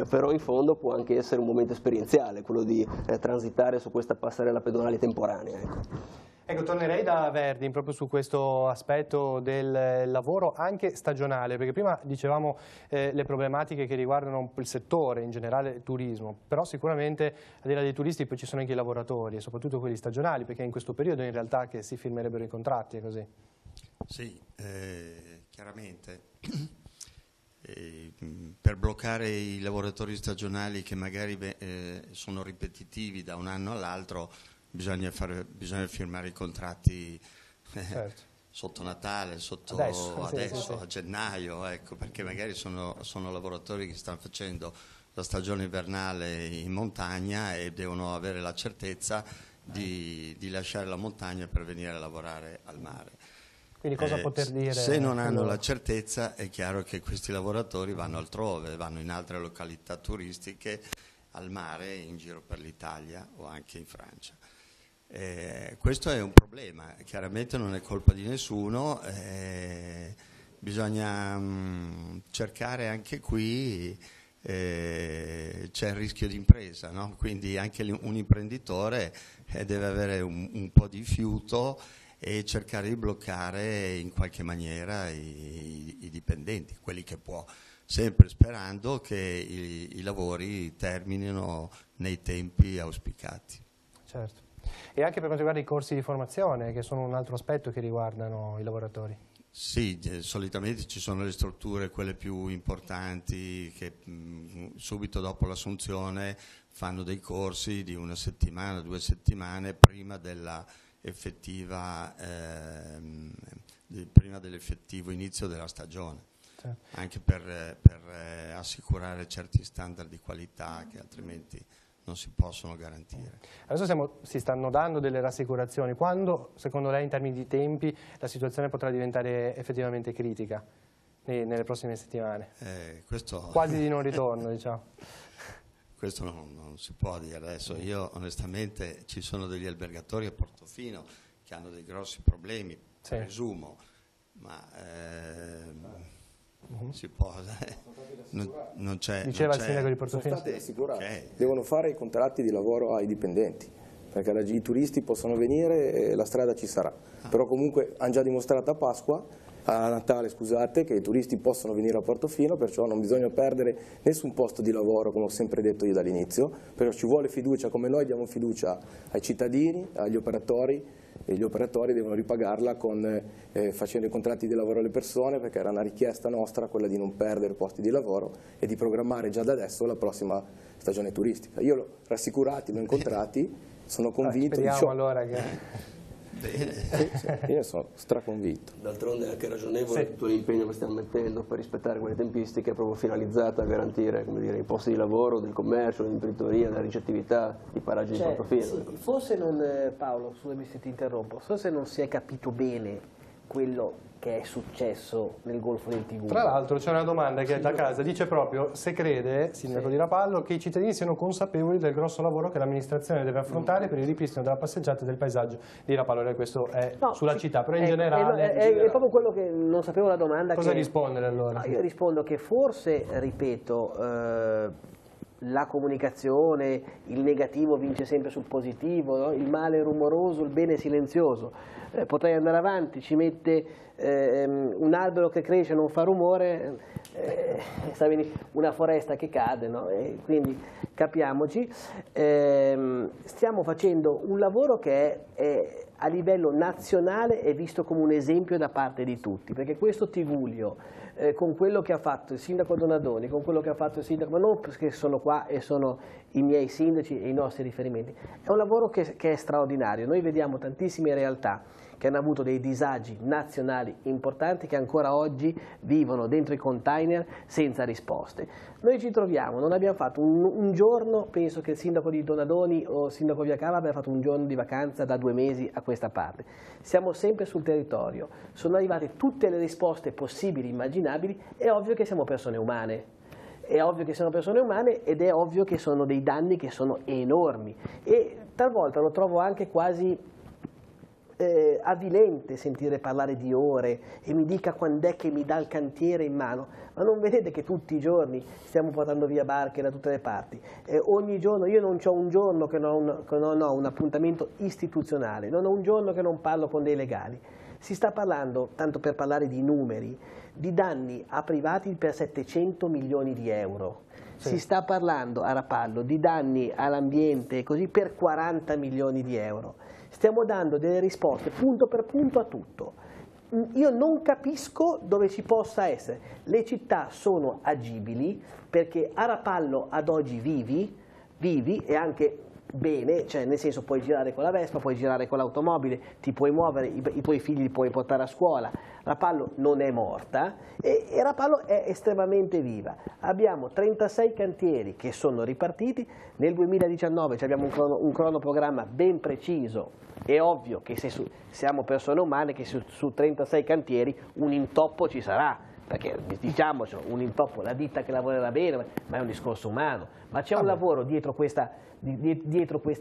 però in fondo può anche essere un momento esperienziale quello di transitare su questa passerella pedonale temporanea. Ecco, tornerei da Verdin proprio su questo aspetto del lavoro anche stagionale, perché prima dicevamo le problematiche che riguardano il settore, in generale il turismo, però sicuramente al di là dei turisti poi ci sono anche i lavoratori e soprattutto quelli stagionali, perché è in questo periodo in realtà che si firmerebbero i contratti, è così? Sì, chiaramente. Per bloccare i lavoratori stagionali che magari sono ripetitivi da un anno all'altro bisogna firmare i contratti certo. Sotto Natale, adesso, a gennaio, ecco, perché magari sono lavoratori che stanno facendo la stagione invernale in montagna e devono avere la certezza di lasciare la montagna per venire a lavorare al mare. Quindi cosa poter dire? Se non hanno la certezza è chiaro che questi lavoratori vanno altrove, vanno in altre località turistiche, al mare, in giro per l'Italia o anche in Francia. Questo è un problema, chiaramente non è colpa di nessuno, bisogna cercare anche qui, c'è il rischio di impresa, no? Quindi anche un imprenditore deve avere un po' di fiuto e cercare di bloccare in qualche maniera i dipendenti, quelli che può, sempre sperando che i lavori terminino nei tempi auspicati. Certo. E anche per quanto riguarda i corsi di formazione, che sono un altro aspetto che riguardano i lavoratori. Sì, solitamente ci sono le strutture, quelle più importanti, che subito dopo l'assunzione fanno dei corsi di 1 settimana, 2 settimane prima dell'effettivo inizio della stagione, certo. Anche per assicurare certi standard di qualità che altrimenti non si possono garantire. Adesso si stanno dando delle rassicurazioni. Quando, secondo lei, in termini di tempi, la situazione potrà diventare effettivamente critica nelle prossime settimane? Quasi di non ritorno, diciamo. Questo non si può dire adesso. Io onestamente ci sono degli albergatori a Portofino che hanno dei grossi problemi, sì. Presumo, ma si può, non c'è. Diceva il sindaco di Portofino. Sono stati assicurati, devono fare i contratti di lavoro ai dipendenti, perché i turisti possono venire e la strada ci sarà, però comunque hanno già dimostrato a Natale, scusate, che i turisti possono venire a Portofino, perciò non bisogna perdere nessun posto di lavoro, come ho sempre detto io dall'inizio, però ci vuole fiducia, come noi diamo fiducia ai cittadini, agli operatori, e gli operatori devono ripagarla facendo i contratti di lavoro alle persone, perché era una richiesta nostra quella di non perdere posti di lavoro e di programmare già da adesso la prossima stagione turistica. Io l'ho rassicurati, l'ho incontrati, sono convinto. Speriamo allora che... Sì, io sono straconvinto. D'altronde è anche ragionevole tutto l'impegno che stiamo mettendo per rispettare quelle tempistiche, proprio finalizzata a garantire, come dire, i posti di lavoro, del commercio, dell'imprenditoria, della ricettività di Paraggio di Portofino. Sì, forse non, Paolo, scusami se ti interrompo, forse non si è capito bene quello che è successo nel Golfo del Tigullio. Tra l'altro c'è una domanda che è da casa, dice proprio se crede, sindaco di Rapallo, che i cittadini siano consapevoli del grosso lavoro che l'amministrazione deve affrontare per il ripristino della passeggiata e del paesaggio di Rapallo. Questo è sulla città, però in generale... È proprio quello che non sapevo la domanda. Cosa rispondere allora? No, io rispondo che forse, ripeto, la comunicazione, il negativo vince sempre sul positivo, no? Il male rumoroso, il bene silenzioso. Potrei andare avanti, ci mette un albero che cresce e non fa rumore, una foresta che cade, no? Quindi capiamoci, stiamo facendo un lavoro che è a livello nazionale è visto come un esempio da parte di tutti, perché questo Tigullio, con quello che ha fatto il sindaco Donadoni, con quello che ha fatto il sindaco, ma non perché sono qua e sono i miei sindaci e i nostri riferimenti, è un lavoro che è straordinario. Noi vediamo tantissime realtà che hanno avuto dei disagi nazionali importanti, che ancora oggi vivono dentro i container senza risposte. Noi ci troviamo, non abbiamo fatto un giorno, penso che il sindaco di Donadoni o il sindaco Via Cava abbia fatto un giorno di vacanza da 2 mesi a questa parte. Siamo sempre sul territorio, sono arrivate tutte le risposte possibili, immaginabili, è ovvio che siamo persone umane. È ovvio che siano persone umane ed è ovvio che sono dei danni che sono enormi e talvolta lo trovo anche quasi avvilente sentire parlare di ore e mi dica quando è che mi dà il cantiere in mano, ma non vedete che tutti i giorni stiamo portando via barche da tutte le parti, ogni giorno, io non ho un giorno che non ho un appuntamento istituzionale, non ho un giorno che non parlo con dei legali. Si sta parlando, tanto per parlare di numeri, di danni a privati per 700 milioni di euro. Sì. Si sta parlando a Rapallo di danni all'ambiente così per 40 milioni di euro. Stiamo dando delle risposte punto per punto a tutto. Io non capisco dove ci possa essere. Le città sono agibili perché a Rapallo ad oggi vivi e anche bene, cioè nel senso puoi girare con la Vespa, puoi girare con l'automobile, ti puoi muovere, i tuoi figli li puoi portare a scuola. Rapallo non è morta e Rapallo è estremamente viva. Abbiamo 36 cantieri che sono ripartiti, nel 2019 abbiamo un cronoprogramma ben preciso. È ovvio che se siamo persone umane che su 36 cantieri un intoppo ci sarà, perché diciamocelo, un intoppo, la ditta che lavorerà bene, ma è un discorso umano, ma c'è un lavoro dietro questa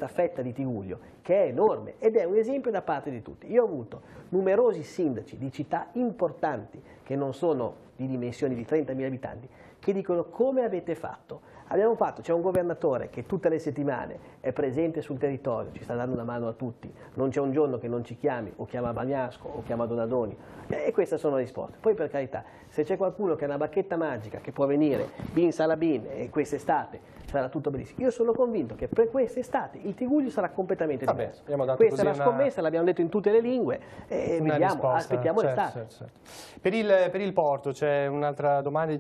fetta di Tigullio che è enorme ed è un esempio da parte di tutti. Io ho avuto numerosi sindaci di città importanti che non sono di dimensioni di 30.000 abitanti che dicono: come avete fatto? Abbiamo fatto, c'è un governatore che tutte le settimane è presente sul territorio, ci sta dando una mano a tutti, non c'è un giorno che non ci chiami, o chiama Bagnasco, o chiama Donadoni, e queste sono le risposte. Poi per carità, se c'è qualcuno che ha una bacchetta magica che può venire bin salabin e quest'estate sarà tutto benissimo, io sono convinto che per quest'estate il Tigullio sarà completamente diverso. Questa è la scommessa, l'abbiamo detto in tutte le lingue e vediamo, aspettiamo l'estate. Certo. Per il porto c'è un'altra domanda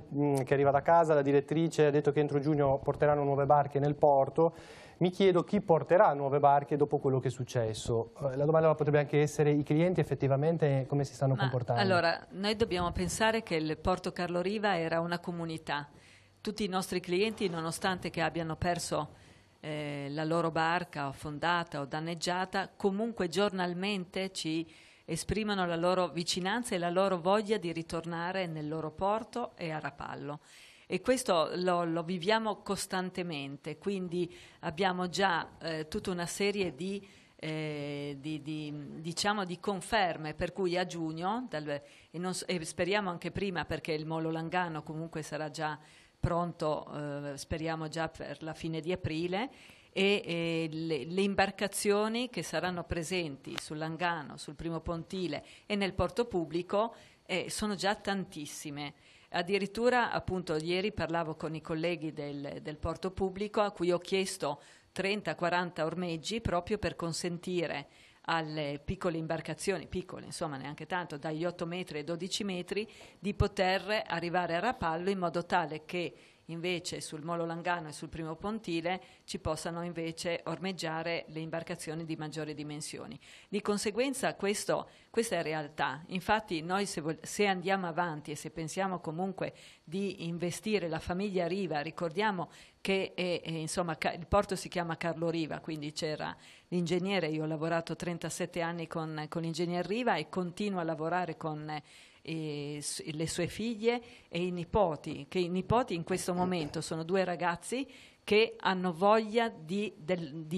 che arriva da casa, la direttrice ha detto che entro giugno porteranno nuove barche nel porto. Mi chiedo chi porterà nuove barche dopo quello che è successo. La domanda potrebbe anche essere: i clienti effettivamente come si stanno comportando? Allora, noi dobbiamo pensare che il Porto Carlo Riva era una comunità. Tutti i nostri clienti, nonostante che abbiano perso la loro barca affondata o danneggiata, comunque giornalmente ci esprimono la loro vicinanza e la loro voglia di ritornare nel loro porto e a Rapallo. E questo lo viviamo costantemente, quindi abbiamo già tutta una serie di conferme, per cui a giugno, e speriamo anche prima, perché il molo Langano comunque sarà già pronto, speriamo già per la fine di aprile, e le imbarcazioni che saranno presenti sul Langano, sul primo pontile e nel porto pubblico sono già tantissime. Addirittura, appunto, ieri parlavo con i colleghi del porto pubblico, a cui ho chiesto 30-40 ormeggi proprio per consentire alle piccole imbarcazioni, piccole insomma neanche tanto, dagli 8 metri ai 12 metri, di poter arrivare a Rapallo in modo tale che invece sul Molo Langano e sul primo pontile ci possano invece ormeggiare le imbarcazioni di maggiori dimensioni. Di conseguenza questa è realtà. Infatti noi se andiamo avanti e se pensiamo comunque di investire la famiglia Riva, ricordiamo che insomma, il porto si chiama Carlo Riva, quindi c'era l'ingegnere, io ho lavorato 37 anni con l'ingegner Riva e continuo a lavorare con le sue figlie e i nipoti, che i nipoti in questo momento sono 2 ragazzi che hanno voglia di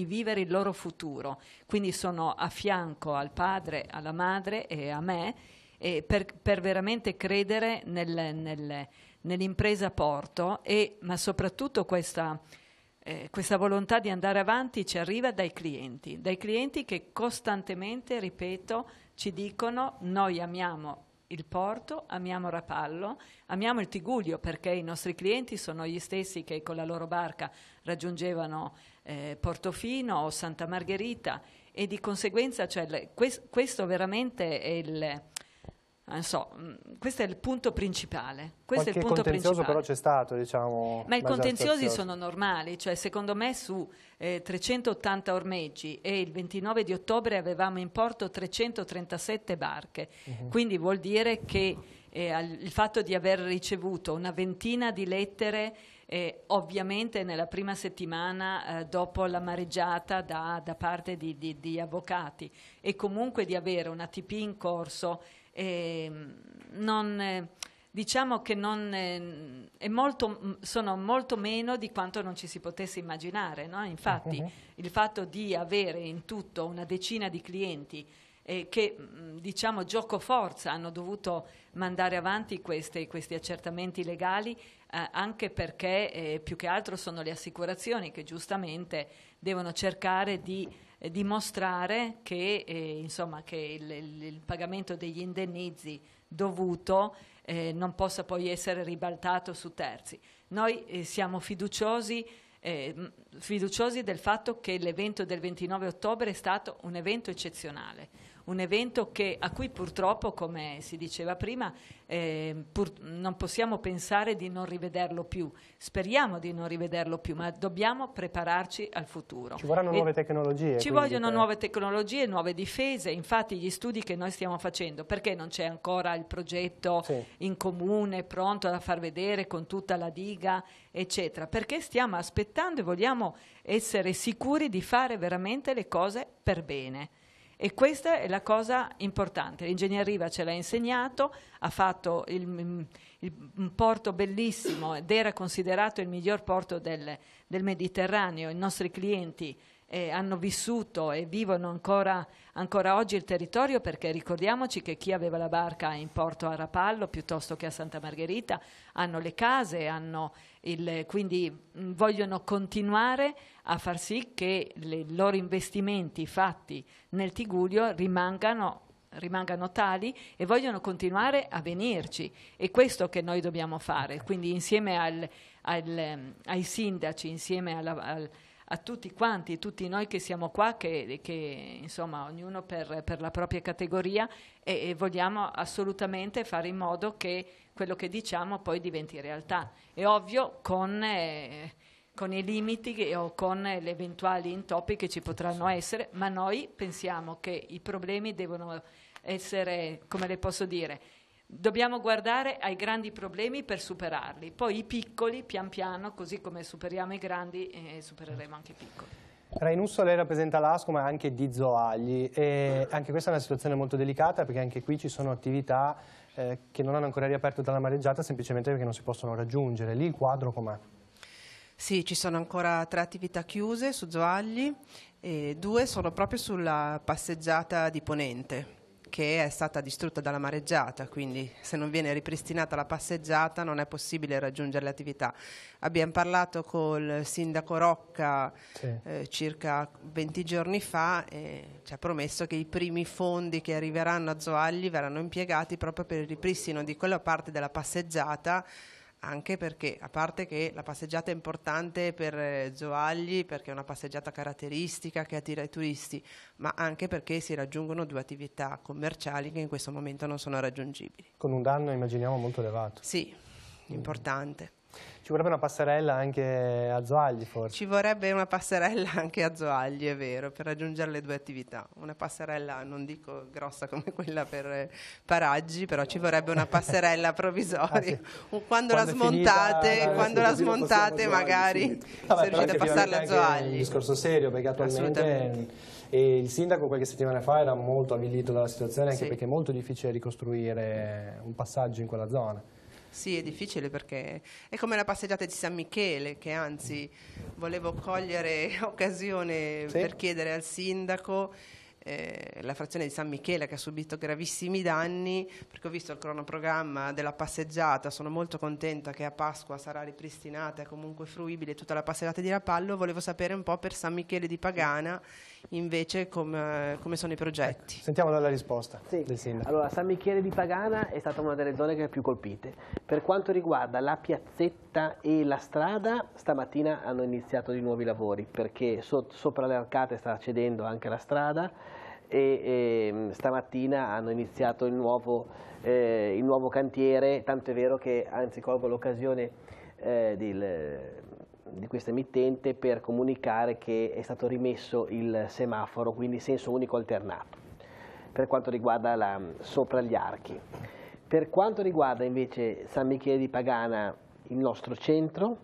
vivere il loro futuro, quindi sono a fianco al padre, alla madre e a me per veramente credere nell'impresa porto, ma soprattutto questa volontà di andare avanti ci arriva dai clienti che costantemente, ripeto, ci dicono: noi amiamo il porto, amiamo Rapallo, amiamo il Tigullio, perché i nostri clienti sono gli stessi che con la loro barca raggiungevano Portofino o Santa Margherita e di conseguenza cioè, questo veramente è il... Non so, questo è il punto principale. Qualche contenzioso però c'è stato, diciamo. Ma i contenziosi sono normali, cioè secondo me su 380 ormeggi e il 29 di ottobre avevamo in porto 337 barche, quindi vuol dire che il fatto di aver ricevuto una ventina di lettere ovviamente nella prima settimana dopo la mareggiata da parte di avvocati e comunque di avere una TP in corso, diciamo che sono molto meno di quanto non ci si potesse immaginare, no? Infatti il fatto di avere in tutto una decina di clienti che diciamo gioco forza hanno dovuto mandare avanti questi accertamenti legali, anche perché più che altro sono le assicurazioni che giustamente devono cercare di dimostrare che, insomma, che il pagamento degli indennizi dovuto non possa poi essere ribaltato su terzi. Noi siamo fiduciosi del fatto che l'evento del 29 ottobre è stato un evento eccezionale, un evento a cui purtroppo, come si diceva prima, non possiamo pensare di non rivederlo più. Speriamo di non rivederlo più, ma dobbiamo prepararci al futuro. Ci vorranno nuove tecnologie. Ci vogliono nuove tecnologie, nuove difese. Infatti gli studi che noi stiamo facendo, perché non c'è ancora il progetto in comune, pronto da far vedere con tutta la diga, eccetera? Perché stiamo aspettando e vogliamo essere sicuri di fare veramente le cose per bene. E questa è la cosa importante. L'ingegner Riva ce l'ha insegnato, ha fatto un porto bellissimo ed era considerato il miglior porto del Mediterraneo. I nostri clienti hanno vissuto e vivono ancora oggi il territorio, perché ricordiamoci che chi aveva la barca in porto a Rapallo piuttosto che a Santa Margherita hanno le case, quindi vogliono continuare a far sì che i loro investimenti fatti nel Tigullio rimangano tali e vogliono continuare a venirci. È questo che noi dobbiamo fare, quindi insieme ai sindaci, insieme a tutti quanti, tutti noi che siamo qua, che insomma ognuno per la propria categoria, e vogliamo assolutamente fare in modo che quello che diciamo poi diventi realtà. È ovvio con i limiti o con le eventuali intoppi che ci potranno essere, ma noi pensiamo che i problemi devono essere, come le posso dire, dobbiamo guardare ai grandi problemi per superarli, poi i piccoli pian piano, così come superiamo i grandi, supereremo anche i piccoli. Rainusso, lei rappresenta l'ASCO ma anche di Zoagli, e anche questa è una situazione molto delicata, perché anche qui ci sono attività che non hanno ancora riaperto dalla mareggiata semplicemente perché non si possono raggiungere. Lì il quadro com'è? Sì, ci sono ancora 3 attività chiuse su Zoagli e 2 sono proprio sulla passeggiata di Ponente, che è stata distrutta dalla mareggiata, quindi se non viene ripristinata la passeggiata non è possibile raggiungere le attività. Abbiamo parlato col sindaco Rocca circa 20 giorni fa e ci ha promesso che i primi fondi che arriveranno a Zoagli verranno impiegati proprio per il ripristino di quella parte della passeggiata, anche perché, a parte che la passeggiata è importante per Zoagli, perché è una passeggiata caratteristica che attira i turisti, ma anche perché si raggiungono 2 attività commerciali che in questo momento non sono raggiungibili. Con un danno, immaginiamo, molto elevato. Sì, importante. Ci vorrebbe una passerella anche a Zoagli, forse? Ci vorrebbe una passerella anche a Zoagli, è vero, per raggiungere le 2 attività. Una passerella, non dico grossa come quella per Paraggi, però ci vorrebbe una passerella provvisoria. Quando la smontate magari se riuscite a passarla a Zoagli. È un discorso serio, perché attualmente il sindaco qualche settimana fa era molto avvilito dalla situazione, anche perché è molto difficile ricostruire un passaggio in quella zona. Sì, è difficile perché è come la passeggiata di San Michele, che anzi volevo cogliere occasione per chiedere al sindaco la frazione di San Michele, che ha subito gravissimi danni, perché ho visto il cronoprogramma della passeggiata, sono molto contenta che a Pasqua sarà ripristinata e comunque fruibile tutta la passeggiata di Rapallo. Volevo sapere un po' per San Michele di Pagana invece come sono i progetti. Ecco, sentiamo la risposta del sindaco. Allora, San Michele di Pagana è stata una delle zone che ha più colpite. Per quanto riguarda la piazzetta piazzetta e la strada stamattina hanno iniziato di nuovi lavori, perché sopra le arcate sta cedendo anche la strada e stamattina hanno iniziato il nuovo cantiere, tanto è vero che anzi colgo l'occasione di questa emittente per comunicare che è stato rimesso il semaforo, quindi senso unico alternato, per quanto riguarda sopra gli archi. Per quanto riguarda invece San Michele di Pagana, il nostro centro,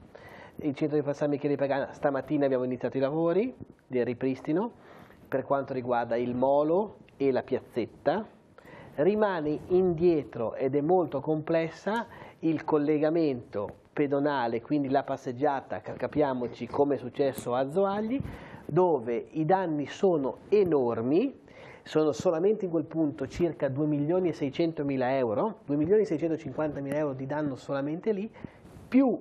il centro di San Michele di Pagana, stamattina abbiamo iniziato i lavori del ripristino. Per quanto riguarda il molo e la piazzetta, rimane indietro ed è molto complessa il collegamento pedonale, quindi la passeggiata, capiamoci come è successo a Zoagli, dove i danni sono enormi. Sono solamente in quel punto circa 2.600.000 euro, 2.650.000 euro di danno solamente lì, più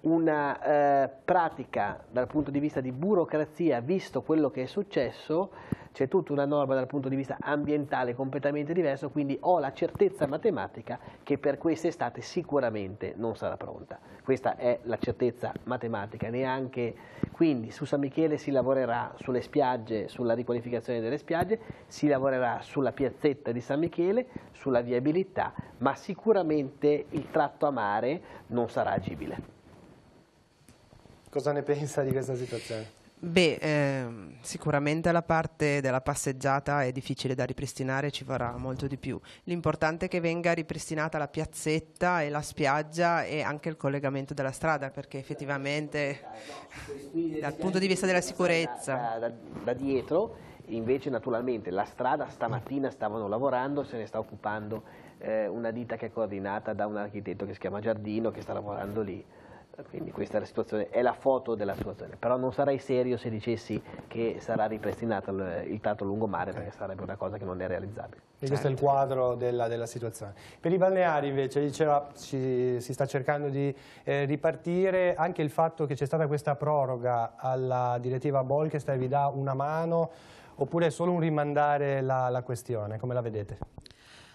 una pratica dal punto di vista di burocrazia, visto quello che è successo, c'è tutta una norma dal punto di vista ambientale completamente diverso, quindi ho la certezza matematica che per quest'estate sicuramente non sarà pronta. Questa è la certezza matematica, neanche. Quindi su San Michele si lavorerà sulle spiagge, sulla riqualificazione delle spiagge, si lavorerà sulla piazzetta di San Michele, sulla viabilità, ma sicuramente il tratto a mare non sarà agibile. Cosa ne pensa di questa situazione? Beh, sicuramente la parte della passeggiata è difficile da ripristinare, ci vorrà molto di più. L'importante è che venga ripristinata la piazzetta e la spiaggia e anche il collegamento della strada, perché effettivamente dal punto di vista della sicurezza... Da dietro, invece naturalmente la strada stamattina stavano lavorando, se ne sta occupando una ditta che è coordinata da un architetto che si chiama Giardino, che sta lavorando lì. Quindi questa è la situazione, è la foto della situazione, però non sarei serio se dicessi che sarà ripristinato il tratto lungomare, perché sarebbe una cosa che non è realizzabile. E questo è il quadro della situazione. Per i balneari invece, diceva, si sta cercando di ripartire, anche il fatto che c'è stata questa proroga alla direttiva Bolkestein vi dà una mano, oppure è solo un rimandare la questione, come la vedete?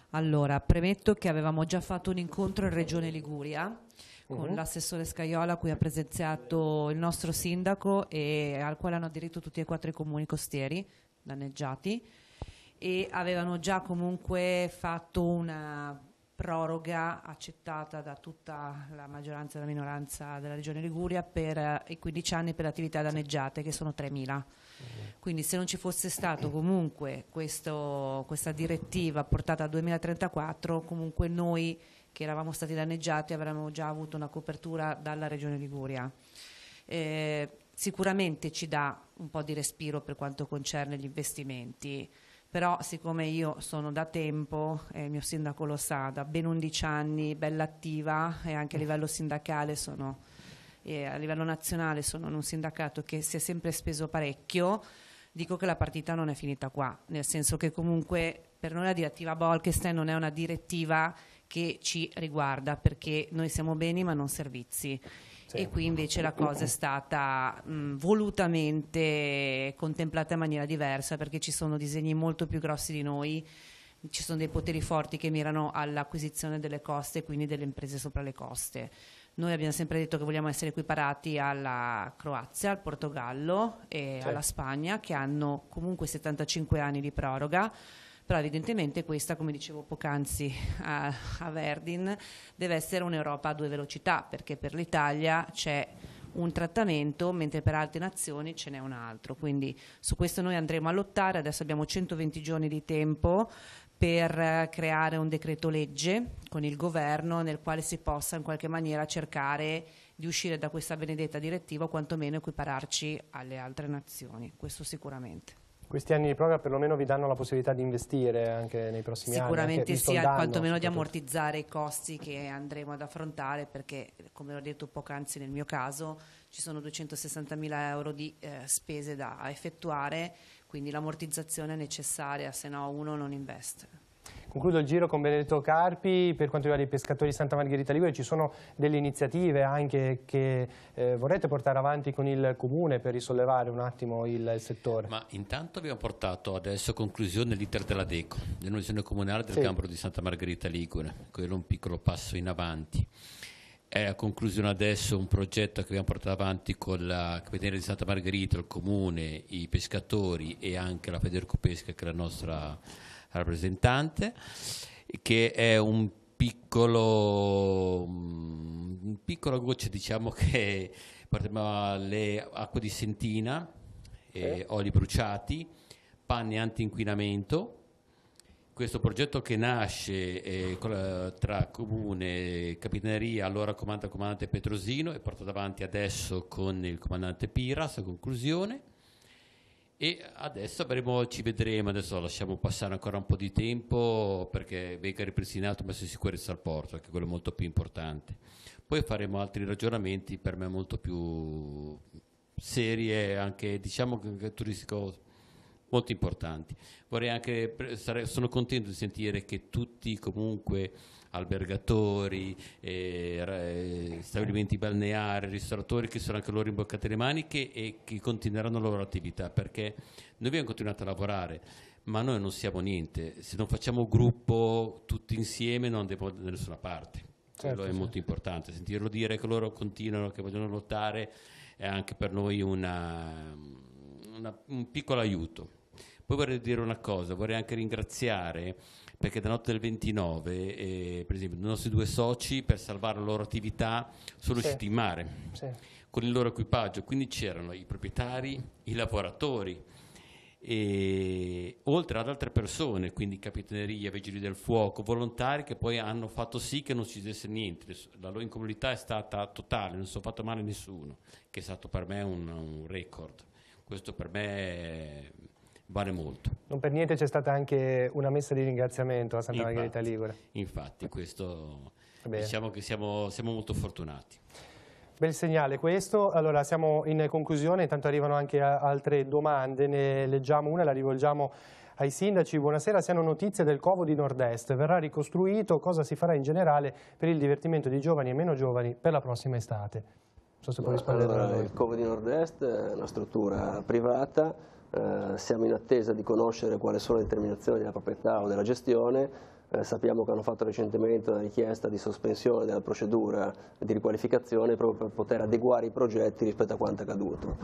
Allora, premetto che avevamo già fatto un incontro in Regione Liguria, con l'assessore Scaiola, a cui ha presenziato il nostro sindaco e al quale hanno aderito tutti e 4 i comuni costieri danneggiati, e avevano già comunque fatto una proroga accettata da tutta la maggioranza e la minoranza della Regione Liguria per i 15 anni per le attività danneggiate, che sono 3.000. Quindi se non ci fosse stato comunque questa direttiva portata al 2034, comunque noi che eravamo stati danneggiati avremmo già avuto una copertura dalla Regione Liguria. Sicuramente ci dà un po' di respiro per quanto concerne gli investimenti, però siccome io sono da tempo, il mio sindaco lo sa, da ben 11 anni, bella attiva, e anche a livello sindacale a livello nazionale sono in un sindacato che si è sempre speso parecchio, dico che la partita non è finita qua, nel senso che comunque per noi la direttiva Bolkestein non è una direttiva che ci riguarda, perché noi siamo beni ma non servizi. Sì. E qui invece la cosa è stata volutamente contemplata in maniera diversa, perché ci sono disegni molto più grossi di noi, ci sono dei poteri forti che mirano all'acquisizione delle coste e quindi delle imprese sopra le coste. Noi abbiamo sempre detto che vogliamo essere equiparati alla Croazia, al Portogallo e alla Spagna, che hanno comunque 75 anni di proroga, però evidentemente questa, come dicevo poc'anzi a Verdin, deve essere un'Europa a 2 velocità, perché per l'Italia c'è un trattamento, mentre per altre nazioni ce n'è un altro. Quindi su questo noi andremo a lottare. Adesso abbiamo 120 giorni di tempo per creare un decreto legge con il governo nel quale si possa in qualche maniera cercare di uscire da questa benedetta direttiva o quantomeno equipararci alle altre nazioni, questo sicuramente. Questi anni di proroga perlomeno vi danno la possibilità di investire anche nei prossimi anni? Sicuramente sì, quantomeno di ammortizzare i costi che andremo ad affrontare, perché come ho detto poc'anzi nel mio caso ci sono 260.000 euro di spese da effettuare, quindi l'ammortizzazione è necessaria, se no uno non investe. Concludo il giro con Benedetto Carpi. Per quanto riguarda i pescatori di Santa Margherita Ligure, ci sono delle iniziative anche che vorrete portare avanti con il Comune per risollevare un attimo il settore? Ma intanto abbiamo portato adesso a conclusione l'iter della DECO, denominazione comunale del Gambero di Santa Margherita Ligure, quello è un piccolo passo in avanti. è a conclusione adesso un progetto che abbiamo portato avanti con la Capitaneria di Santa Margherita, il Comune, i pescatori e anche la Federcopesca, che è la nostra rappresentante, che è una piccola goccia, diciamo, che portiamo le acque di Sentina, oli bruciati, panni anti-inquinamento. Questo progetto che nasce tra Comune, Capitaneria, allora comandante Petrosino, è portato avanti adesso con il comandante Piras a conclusione, e adesso ci vedremo, adesso lasciamo passare ancora un po' di tempo perché venga ripristinato, messo in sicurezza al porto, che quello è molto più importante. Poi faremo altri ragionamenti per me molto più seri e anche, diciamo, turistico, molto importanti. Sono contento di sentire che tutti, comunque, albergatori, stabilimenti balneari, ristoratori, che sono anche loro imboccati le maniche e che continueranno la loro attività, perché noi abbiamo continuato a lavorare, ma noi non siamo niente. Se non facciamo gruppo tutti insieme non andiamo da nessuna parte. Quello è molto importante. Sentirlo dire che loro continuano, che vogliono lottare, è anche per noi un piccolo aiuto. Poi vorrei dire una cosa, vorrei anche ringraziare, perché da notte del 29, per esempio, i nostri 2 soci, per salvare la loro attività, sono usciti in mare con il loro equipaggio, quindi c'erano i proprietari, i lavoratori, e oltre ad altre persone, quindi Capitaneria, Vigili del Fuoco, volontari, che poi hanno fatto sì che non ci fosse niente. La loro incolumità è stata totale, non si è fatto male a nessuno, che è stato per me un record. Questo per me vale molto. Non per niente c'è stata anche una messa di ringraziamento a Santa Margherita Ligure. Infatti, questo diciamo che siamo molto fortunati. Bel segnale questo. Allora siamo in conclusione, intanto arrivano anche altre domande, ne leggiamo una, la rivolgiamo ai sindaci. Buonasera, si hanno notizie del Covo di Nord-Est, verrà ricostruito, cosa si farà in generale per il divertimento di giovani e meno giovani per la prossima estate? Non so se può rispondere. Allora, il Covo di Nord-Est è una struttura privata. Siamo in attesa di conoscere quali sono le determinazioni della proprietà o della gestione. Sappiamo che hanno fatto recentemente una richiesta di sospensione della procedura di riqualificazione proprio per poter adeguare i progetti rispetto a quanto accaduto.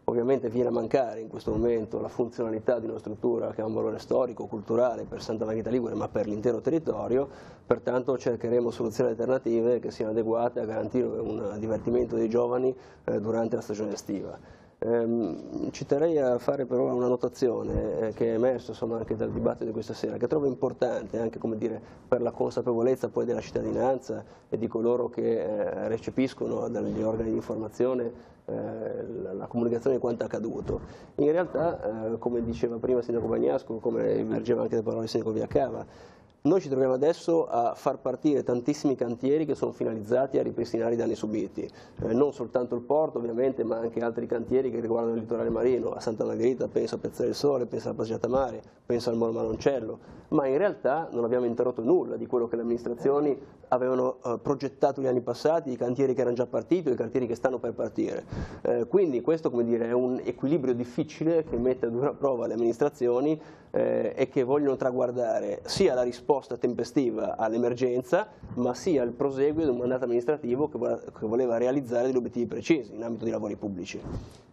Ovviamente viene a mancare in questo momento la funzionalità di una struttura che ha un valore storico, culturale per Santa Margherita Ligure, ma per l'intero territorio, pertanto cercheremo soluzioni alternative che siano adeguate a garantire un divertimento dei giovani durante la stagione estiva. Ci terrei a fare però una notazione che è emersa anche dal dibattito di questa sera, che trovo importante anche, come dire, per la consapevolezza poi della cittadinanza e di coloro che recepiscono dagli organi di informazione la comunicazione di quanto accaduto. In realtà, come diceva prima il sindaco Bagnasco, come emergeva anche dalle parole del sindaco Viacava, noi ci troviamo adesso a far partire tantissimi cantieri che sono finalizzati a ripristinare i danni subiti, non soltanto il porto ovviamente, ma anche altri cantieri che riguardano il litorale marino. A Santa Margherita penso a Piazzale del Sole, penso alla Passeggiata Mare, penso al Molo Maloncello, ma in realtà non abbiamo interrotto nulla di quello che le amministrazioni avevano progettato gli anni passati, i cantieri che erano già partiti e i cantieri che stanno per partire. Quindi questo, come dire, è un equilibrio difficile che mette a dura prova le amministrazioni e che vogliono traguardare sia la risposta tempestiva all'emergenza, ma sia il proseguio di un mandato amministrativo che voleva realizzare degli obiettivi precisi in ambito di lavori pubblici.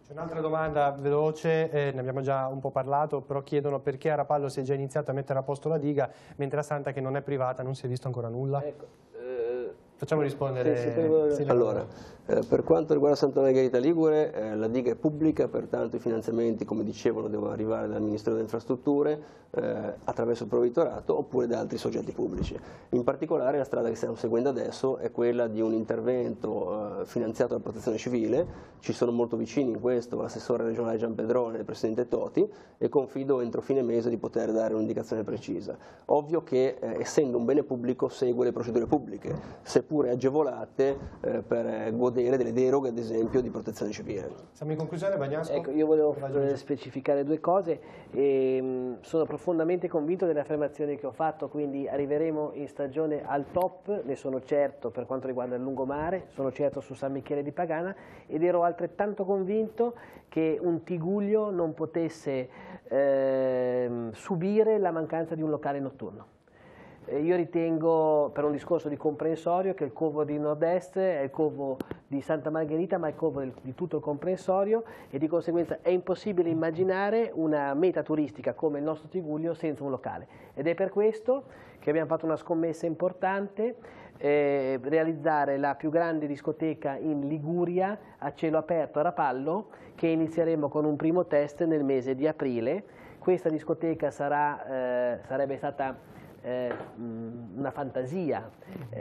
C'è un'altra domanda veloce, ne abbiamo già un po' parlato, però chiedono perché a Rapallo si è già iniziato a mettere a posto la diga, mentre a Santa, che non è privata, non si è visto ancora nulla? Ecco. Facciamo rispondere. Allora, per quanto riguarda Santa Margherita Ligure, la diga è pubblica, pertanto i finanziamenti, come dicevano, devono arrivare dal Ministero delle Infrastrutture attraverso il provveditorato oppure da altri soggetti pubblici. In particolare la strada che stiamo seguendo adesso è quella di un intervento finanziato dalla Protezione Civile. Ci sono molto vicini in questo l'assessore regionale Gianpedrone e il presidente Toti, e confido entro fine mese di poter dare un'indicazione precisa. Ovvio che essendo un bene pubblico segue le procedure pubbliche, seppure agevolate per godere delle deroghe, ad esempio, di protezione civile. Siamo in conclusione, Bagnasco? Ecco, io volevo specificare 2 cose. Sono profondamente convinto delle affermazioni che ho fatto, quindi arriveremo in stagione al top, ne sono certo per quanto riguarda il lungomare, sono certo su San Michele di Pagana, ed ero altrettanto convinto che un Tiguglio non potesse subire la mancanza di un locale notturno. Io ritengo, per un discorso di comprensorio, che il covo di Nord-Est è il covo di Santa Margherita, ma è il covo di tutto il comprensorio, e di conseguenza è impossibile immaginare una meta turistica come il nostro Tigullio senza un locale. Ed è per questo che abbiamo fatto una scommessa importante, realizzare la più grande discoteca in Liguria a cielo aperto a Rapallo, che inizieremo con un primo test nel mese di aprile. Questa discoteca sarebbe stata una fantasia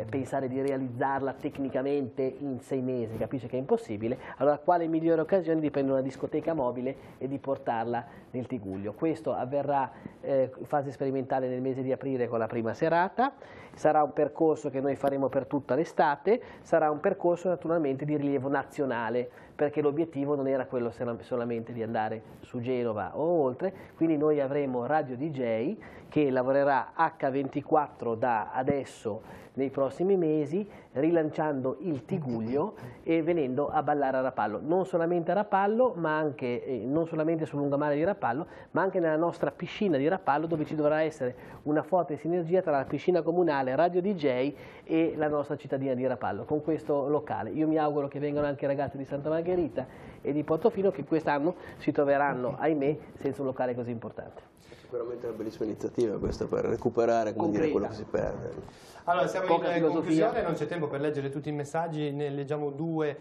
pensare di realizzarla tecnicamente in 6 mesi, capisce che è impossibile. Allora quale migliore occasione di prendere una discoteca mobile e di portarla nel Tigullio? Questo avverrà in fase sperimentale nel mese di aprile con la prima serata. Sarà un percorso che noi faremo per tutta l'estate, sarà un percorso naturalmente di rilievo nazionale, perché l'obiettivo non era quello solamente di andare su Genova o oltre, quindi noi avremo Radio DJ che lavorerà H24 da adesso nei prossimi mesi, rilanciando il Tigullio e venendo a ballare a Rapallo, non solamente a Rapallo, ma anche non solamente sul lungomare di Rapallo, ma anche nella nostra piscina di Rapallo, dove ci dovrà essere una forte sinergia tra la piscina comunale, Radio DJ e la nostra cittadina di Rapallo, con questo locale. Io mi auguro che vengano anche i ragazzi di Santa Margherita e di Portofino, che quest'anno si troveranno, ahimè, senza un locale così importante. Sicuramente è una bellissima iniziativa questa per recuperare, come dire, quello che si perde. Allora, siamo in conclusione, non c'è tempo per leggere tutti i messaggi, ne leggiamo 2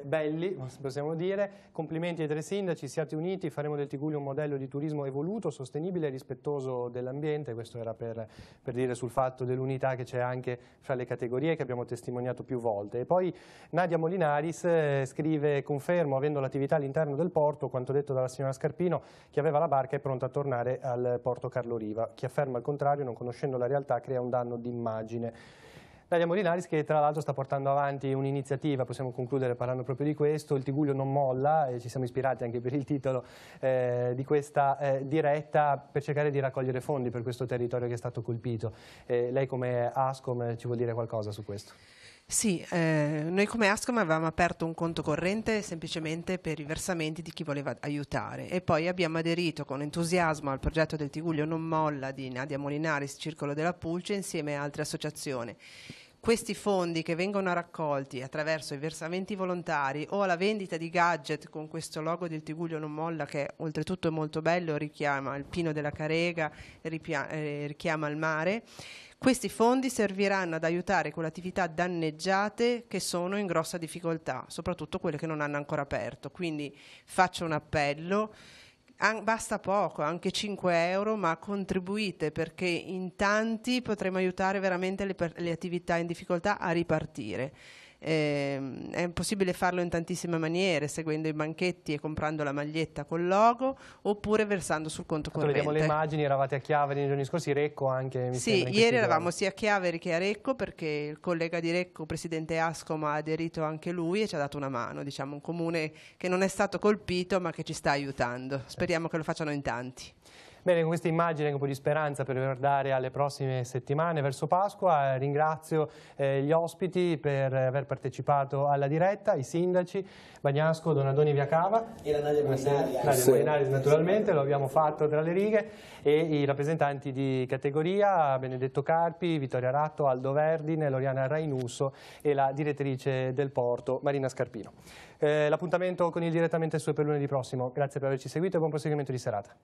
belli, possiamo dire. Complimenti ai 3 sindaci, siate uniti, faremo del Tigullio un modello di turismo evoluto, sostenibile e rispettoso dell'ambiente. Questo era per dire sul fatto dell'unità che c'è anche fra le categorie, che abbiamo testimoniato più volte. E poi Nadia Molinaris scrive: confermo, avendo l'attività all'interno del porto, quanto detto dalla signora Scarpino, chi aveva la barca è pronto a tornare al porto Carlo Riva. Chi afferma il contrario, non conoscendo la realtà, crea un danno d'immagine. Nadia Molinaris, che tra l'altro sta portando avanti un'iniziativa, possiamo concludere parlando proprio di questo, il Tigullio non molla, e ci siamo ispirati anche per il titolo di questa diretta, per cercare di raccogliere fondi per questo territorio che è stato colpito. Lei come Ascom ci vuol dire qualcosa su questo? Sì, noi come Ascom avevamo aperto un conto corrente semplicemente per i versamenti di chi voleva aiutare, e poi abbiamo aderito con entusiasmo al progetto del Tigullio non molla di Nadia Molinaris, Circolo della Pulce, insieme a altre associazioni. Questi fondi che vengono raccolti attraverso i versamenti volontari o alla vendita di gadget con questo logo del Tigullio non molla, che oltretutto è molto bello, richiama il Pino della Carega, richiama il mare. Questi fondi serviranno ad aiutare quelle attività danneggiate che sono in grossa difficoltà, soprattutto quelle che non hanno ancora aperto. Quindi faccio un appello, basta poco, anche 5 euro, ma contribuite, perché in tanti potremo aiutare veramente le attività in difficoltà a ripartire. È possibile farlo in tantissime maniere, seguendo i banchetti e comprando la maglietta col logo, oppure versando sul conto corrente. Vediamo le immagini, eravate a Chiavari nei giorni scorsi, Recco anche. Sì, ieri eravamo sia a Chiavari che a Recco, perché il collega di Recco, presidente Ascom, ha aderito anche lui e ci ha dato una mano, diciamo un comune che non è stato colpito ma che ci sta aiutando. Speriamo che lo facciano in tanti. Bene, con questa immagine un po' di speranza per guardare alle prossime settimane verso Pasqua, ringrazio gli ospiti per aver partecipato alla diretta, i sindaci Bagnasco, Donadoni Viacava e la Nadia Molinaris. Nadia Molinaris naturalmente, lo abbiamo fatto tra le righe, e i rappresentanti di categoria Benedetto Carpi, Vittoria Ratto, Aldo Verdine, Loriana Rainuso e la direttrice del porto Marina Scarpino. L'appuntamento con il Direttamente Su è per lunedì prossimo, grazie per averci seguito e buon proseguimento di serata.